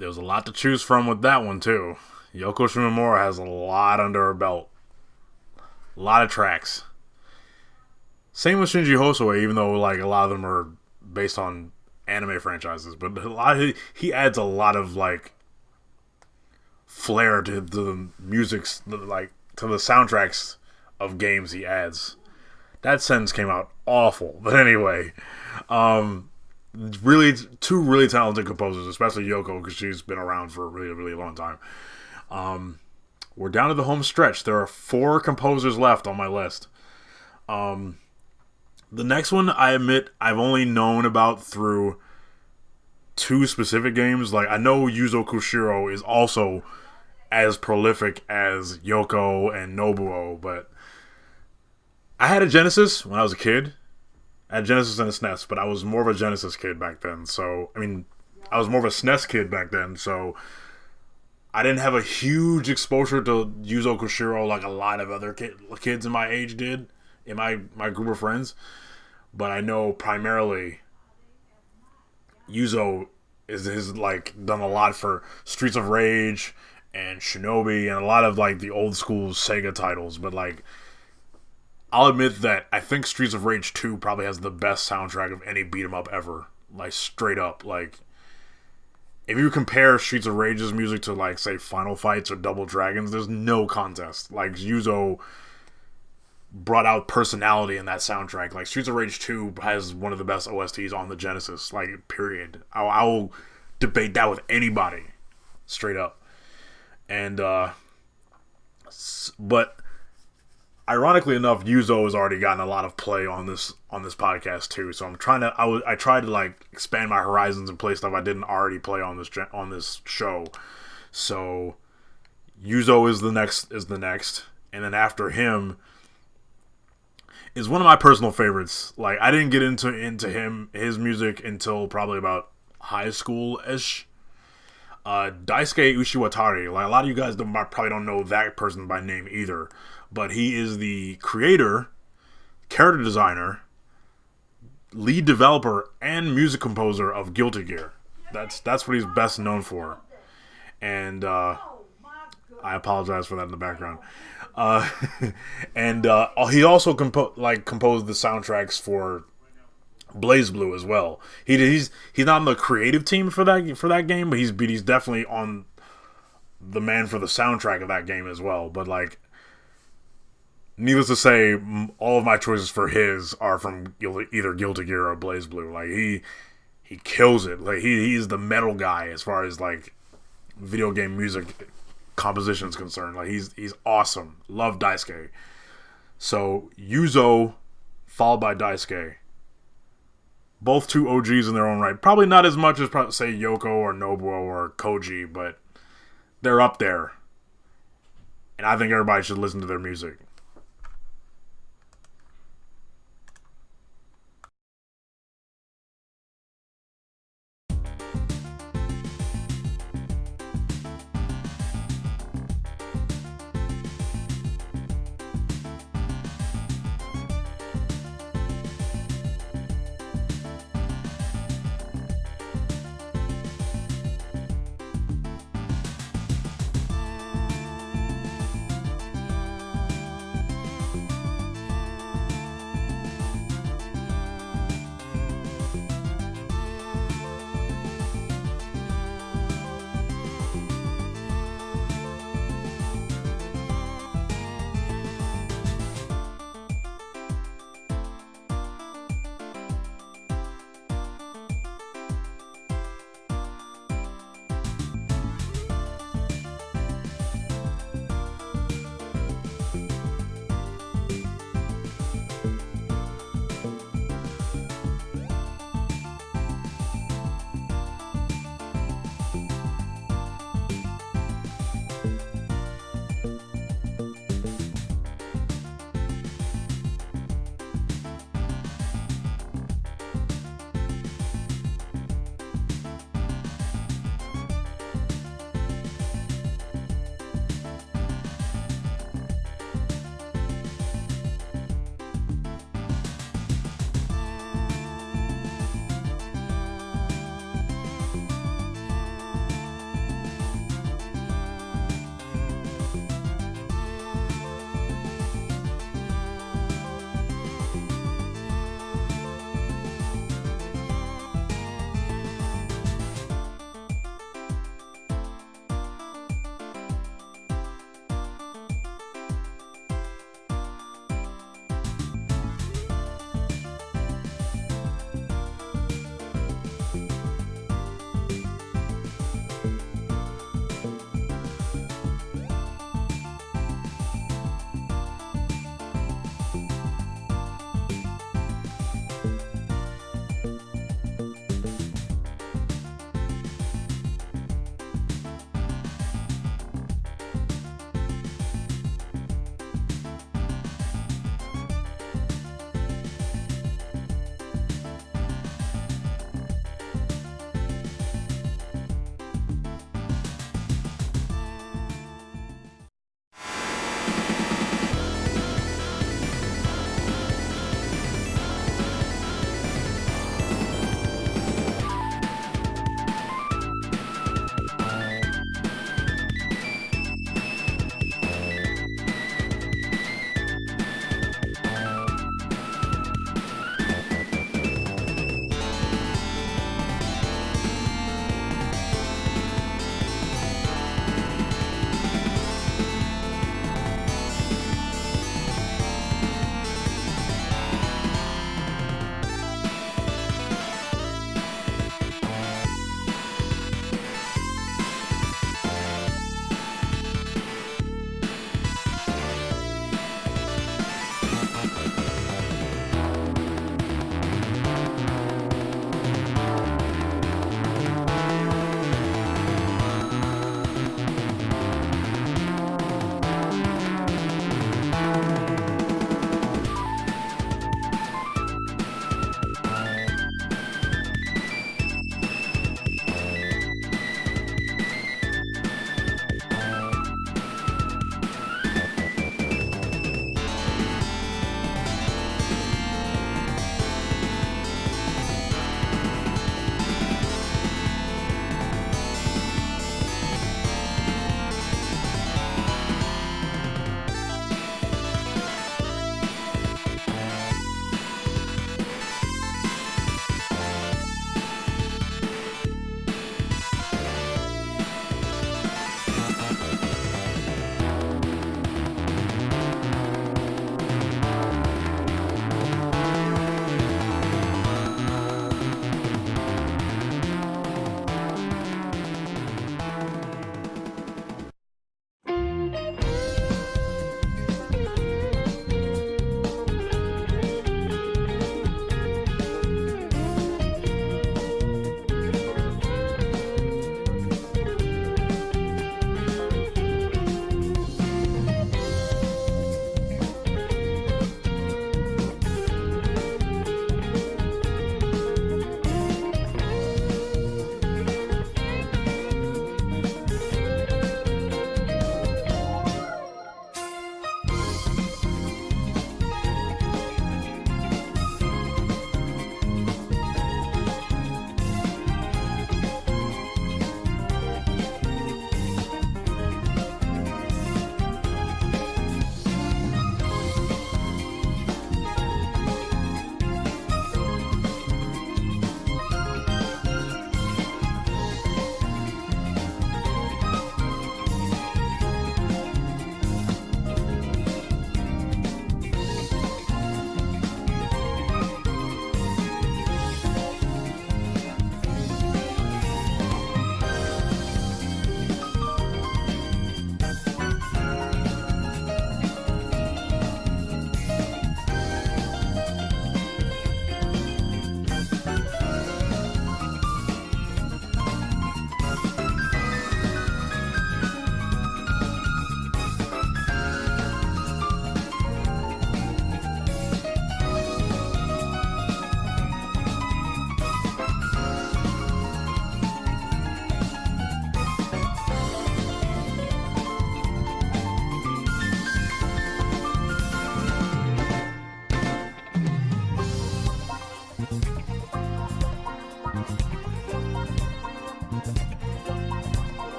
There's a lot to choose from with that one too. Yoko Shimomura has a lot under her belt. A lot of tracks. Same with Shinji Hosoe, even though like a lot of them are based on anime franchises, but he adds a lot of like flair to the music's, like to the soundtracks of games he adds. That sentence came out awful, but anyway, really two really talented composers, especially Yoko because she's been around for a really, really long time. We're down to the home stretch. There are 4 composers left on my list. The next one, I admit, I've only known about through 2 specific games. Like, I know Yuzo Koshiro is also as prolific as Yoko and Nobuo, but I had a Genesis when I was a kid. I had Genesis and a SNES, but I was more of a Genesis kid back then. So, I mean, I was more of a SNES kid back then, so I didn't have a huge exposure to Yuzo Koshiro like a lot of other kids in my age did, in my group of friends. But I know primarily Yuzo is like done a lot for Streets of Rage and Shinobi and a lot of like the old school Sega titles. But like, I'll admit that I think Streets of Rage 2 probably has the best soundtrack of any beat 'em up ever. Like, straight up. Like, if you compare Streets of Rage's music to like, say, Final Fights or Double Dragons, there's no contest. Like, Yuzo brought out personality in that soundtrack. Like, Streets of Rage 2 has one of the best OSTs on the Genesis, like, period. I will debate that with anybody, straight up. And but ironically enough, Yuzo has already gotten a lot of play on this podcast too. So I'm trying to I tried to like expand my horizons and play stuff I didn't already play on this show. So Yuzo is the next, and then after him is one of my personal favorites. Like, I didn't get into his music until probably about high school-ish. Daisuke Ushiwatari. Like, a lot of you guys probably don't know that person by name either, but he is the creator, character designer, lead developer, and music composer of Guilty Gear. That's what he's best known for. And I apologize for that in the background. And he also composed the soundtracks for Blaze Blue as well. He's not on the creative team for that game, but he's definitely on the man for the soundtrack of that game as well. But like, needless to say, all of my choices for his are from either Guilty Gear or Blaze Blue. Like, he kills it. Like, he's the metal guy as far as like video game music composition is concerned. Like, he's awesome. Love Daisuke. So Yuzo followed by Daisuke. Both 2 OGs in their own right. Probably not as much as, say, Yoko or Nobuo or Koji, but they're up there. And I think everybody should listen to their music.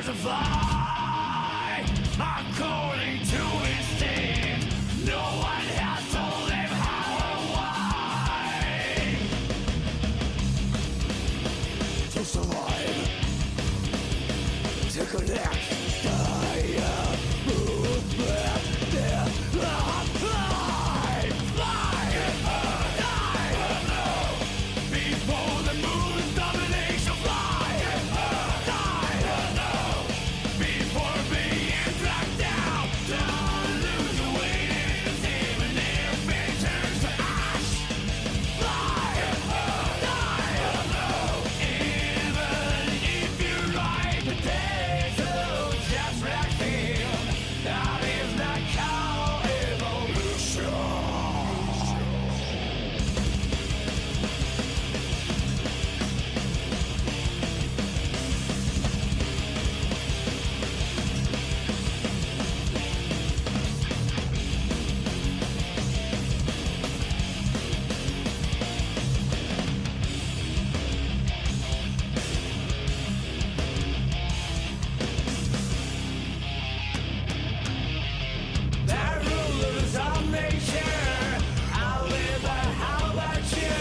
to fly according to instinct. No one has told him how or why. To survive, to connect, move back there, fly, before the moon's domination, fly, before being dragged down. Don't lose your wings, even if it turns to ash. Fly, even if you ride the days of just reacting. That is not called evolution. They're rulers of nature. I live, but how about you?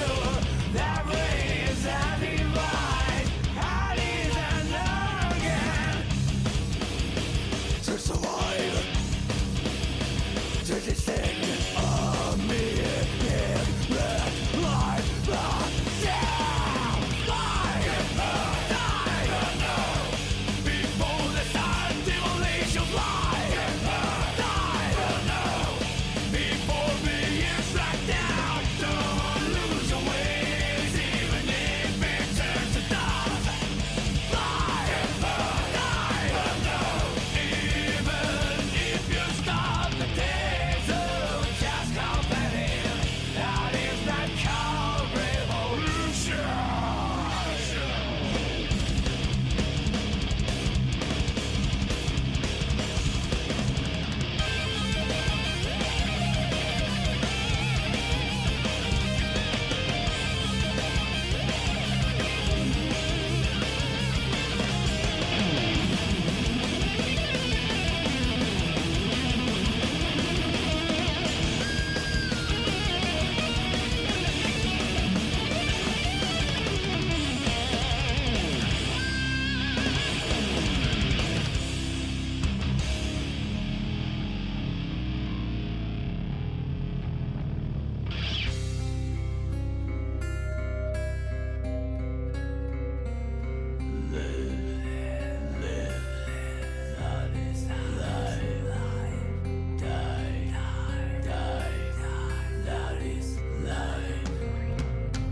That brain is a device. How is an organ to survive? To descend on me in red light, down, before the sun demolition fly. Before being struck down, don't lose your wings, even if it turns to dust. Fly, even if you stop the days of just complaining. That is not called revolution.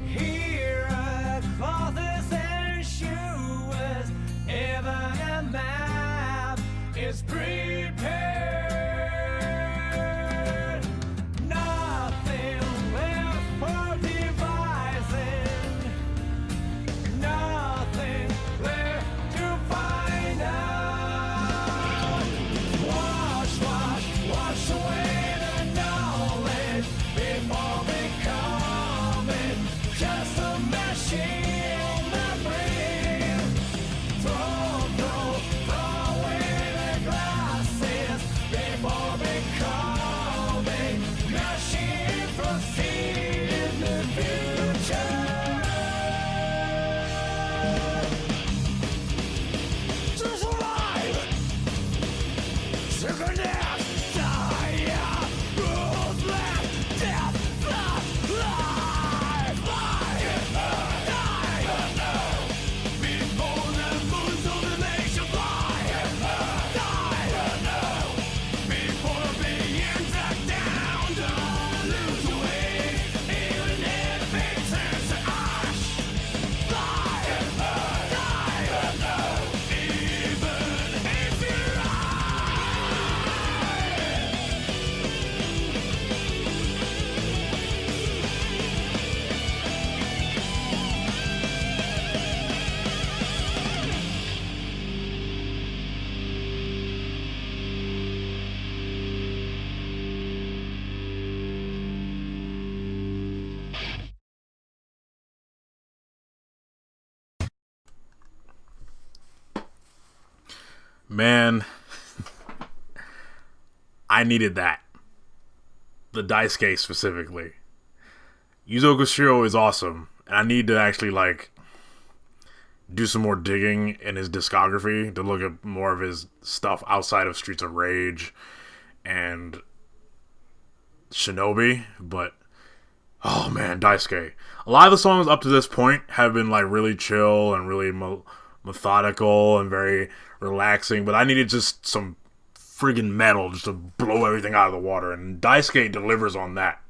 Here are clothes and shoes, even a map is prepared. Nothing left for devising, nothing left to find out. Wash away the knowledge before becoming just a machine memory. Throw away the glass. Man, I needed that. The Daisuke specifically. Yuzo Koshiro is awesome, and I need to actually, like, do some more digging in his discography to look at more of his stuff outside of Streets of Rage and Shinobi, but oh man, Daisuke. A lot of the songs up to this point have been like really chill and really methodical and very relaxing, but I needed just some friggin' metal just to blow everything out of the water, and Daisuke delivers on that.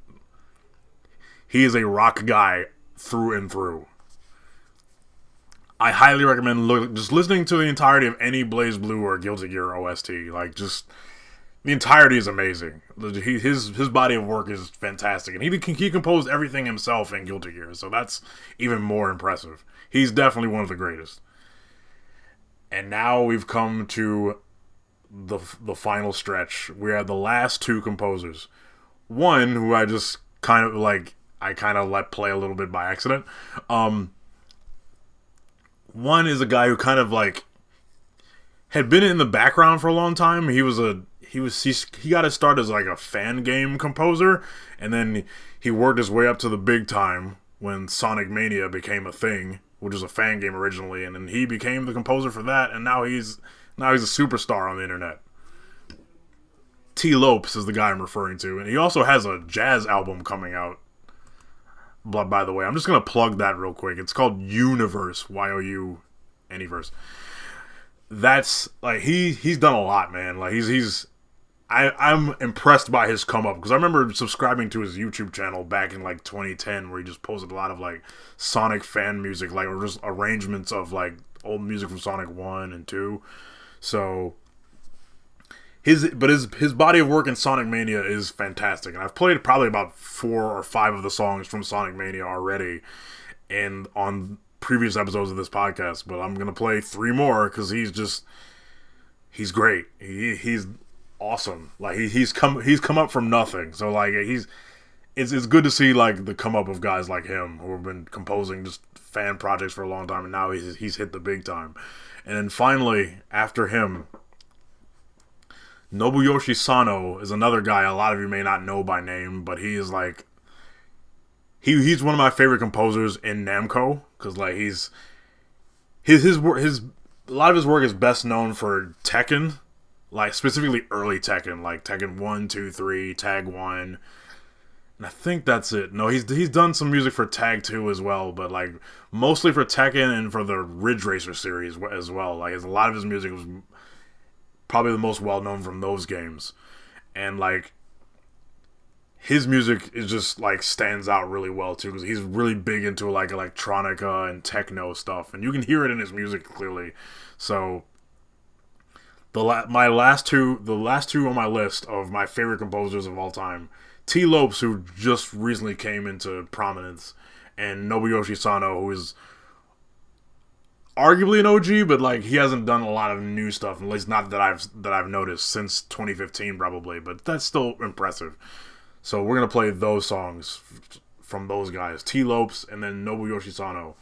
He is a rock guy through and through. I highly recommend just listening to the entirety of any Blaze Blue or Guilty Gear OST. Like, just the entirety is amazing. His body of work is fantastic, and he composed everything himself in Guilty Gear, so that's even more impressive. He's definitely one of the greatest. And now we've come to the final stretch. We have the last two composers. One who I just kind of let play a little bit by accident. One is a guy who kind of like had been in the background for a long time. He got his start as like a fan game composer, and then he worked his way up to the big time when Sonic Mania became a thing, which was a fan game originally, and then he became the composer for that, and now he's a superstar on the internet. T. Lopes is the guy I'm referring to, and he also has a jazz album coming out. By the way, I'm just gonna plug that real quick. It's called Universe, Y-O-U, Anyverse. That's like he's done a lot, man. Like I'm impressed by his come up, because I remember subscribing to his YouTube channel back in like 2010, where he just posted a lot of like Sonic fan music, like, or just arrangements of like old music from Sonic 1 and 2. So his body of work in Sonic Mania is fantastic, and I've played probably about 4 or 5 of the songs from Sonic Mania already, and on previous episodes of this podcast. But I'm gonna play 3 more because he's great. He's awesome. Like he's come up from nothing. So like it's good to see like the come up of guys like him who have been composing just fan projects for a long time, and now he's hit the big time. And then finally, after him, Nobuyoshi Sano is another guy a lot of you may not know by name, but he is like he's one of my favorite composers in Namco, because like his a lot of his work is best known for Tekken, like specifically early Tekken, like Tekken 1, 2, 3, Tag 1, and I think that's it. No, he's done some music for Tag 2 as well, but like mostly for Tekken and for the Ridge Racer series as well. Like a lot of his music was probably the most well known from those games, and like his music is just like stands out really well too, because he's really big into like electronica and techno stuff, and you can hear it in his music clearly. So the last two on my list of my favorite composers of all time: T. Lopes, who just recently came into prominence, and Nobuyoshi Sano, who is arguably an OG, but like he hasn't done a lot of new stuff, at least not that I've noticed since 2015 probably, but that's still impressive. So we're gonna play those songs from those guys, T. Lopes and then Nobuyoshi Sano.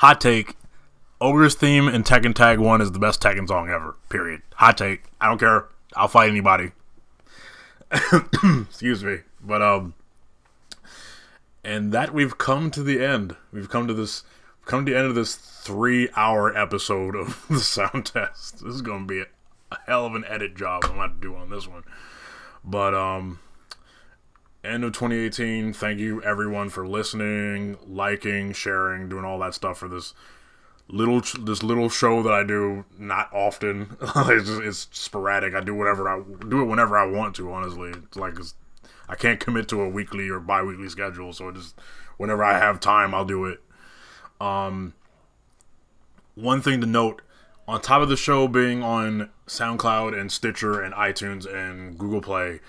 hot take. Ogre's theme in Tekken Tag 1 is the best Tekken song ever. Period. Hot take. I don't care. I'll fight anybody. Excuse me. But, and that we've come to the end. We've come to the end of this 3-hour episode of the sound test. This is going to be a hell of an edit job I'm going to do on this one. But, end of 2018. Thank you everyone for listening, liking, sharing, doing all that stuff for this little show that I do not often. It's sporadic. I do it whenever I want to. Honestly, I can't commit to a weekly or bi-weekly schedule, so just whenever I have time, I'll do it. One thing to note: on top of the show being on SoundCloud and Stitcher and iTunes and Google Play,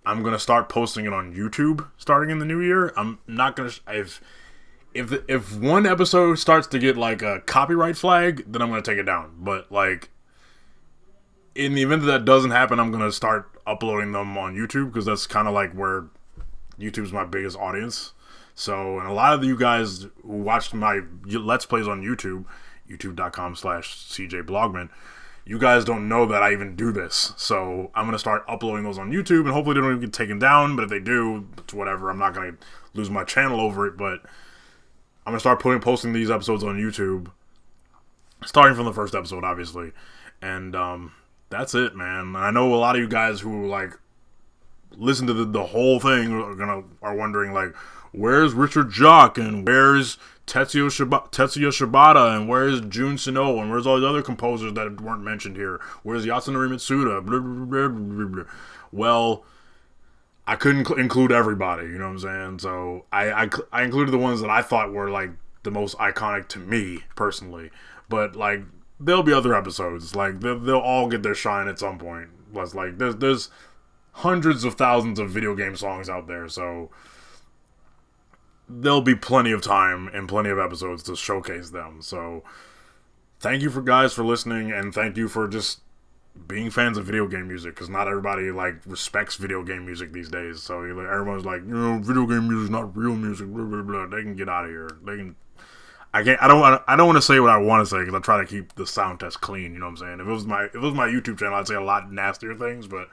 I'm gonna start posting it on YouTube starting in the new year. I'm not gonna if one episode starts to get like a copyright flag, then I'm gonna take it down. But like, in the event that doesn't happen, I'm gonna start uploading them on YouTube because that's kind of like where YouTube's my biggest audience. So, and a lot of you guys who watched my Let's Plays on YouTube, youtube.com/CJBlogman, you guys don't know that I even do this. So I'm gonna start uploading those on YouTube, and hopefully they don't even get taken down. But if they do, it's whatever. I'm not gonna lose my channel over it, but I'm going to start posting these episodes on YouTube, starting from the first episode, obviously. And that's it, man. I know a lot of you guys who, like, listen to the whole thing are wondering, like, where's Richard Jacques, and where's Tetsuya Shibata, and where's Jun Sino, and where's all the other composers that weren't mentioned here? Where's Yasunori Mitsuda? Blah, blah, blah, blah, blah. Well, I couldn't include everybody, you know what I'm saying? So I included the ones that I thought were like the most iconic to me personally. But like, there'll be other episodes. Like they'll all get their shine at some point. Plus, like there's hundreds of thousands of video game songs out there, so there'll be plenty of time and plenty of episodes to showcase them. So thank you guys for listening, and thank you for just being fans of video game music, because not everybody like respects video game music these days. So everyone's like, video game music is not real music, blah, blah, blah. They can get out of here. I don't want to say what I want to say, because I try to keep the sound test clean, you know what I'm saying? If it was my YouTube channel, I'd say a lot nastier things, but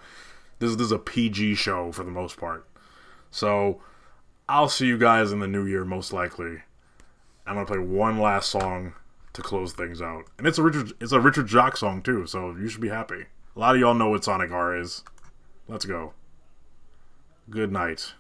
this is a PG show for the most part. So I'll see you guys in the new year, most likely. I'm gonna play one last song to close things out, and it's a Richard Jacques song too, so you should be happy. A lot of y'all know what Sonic R is. Let's go. Good night.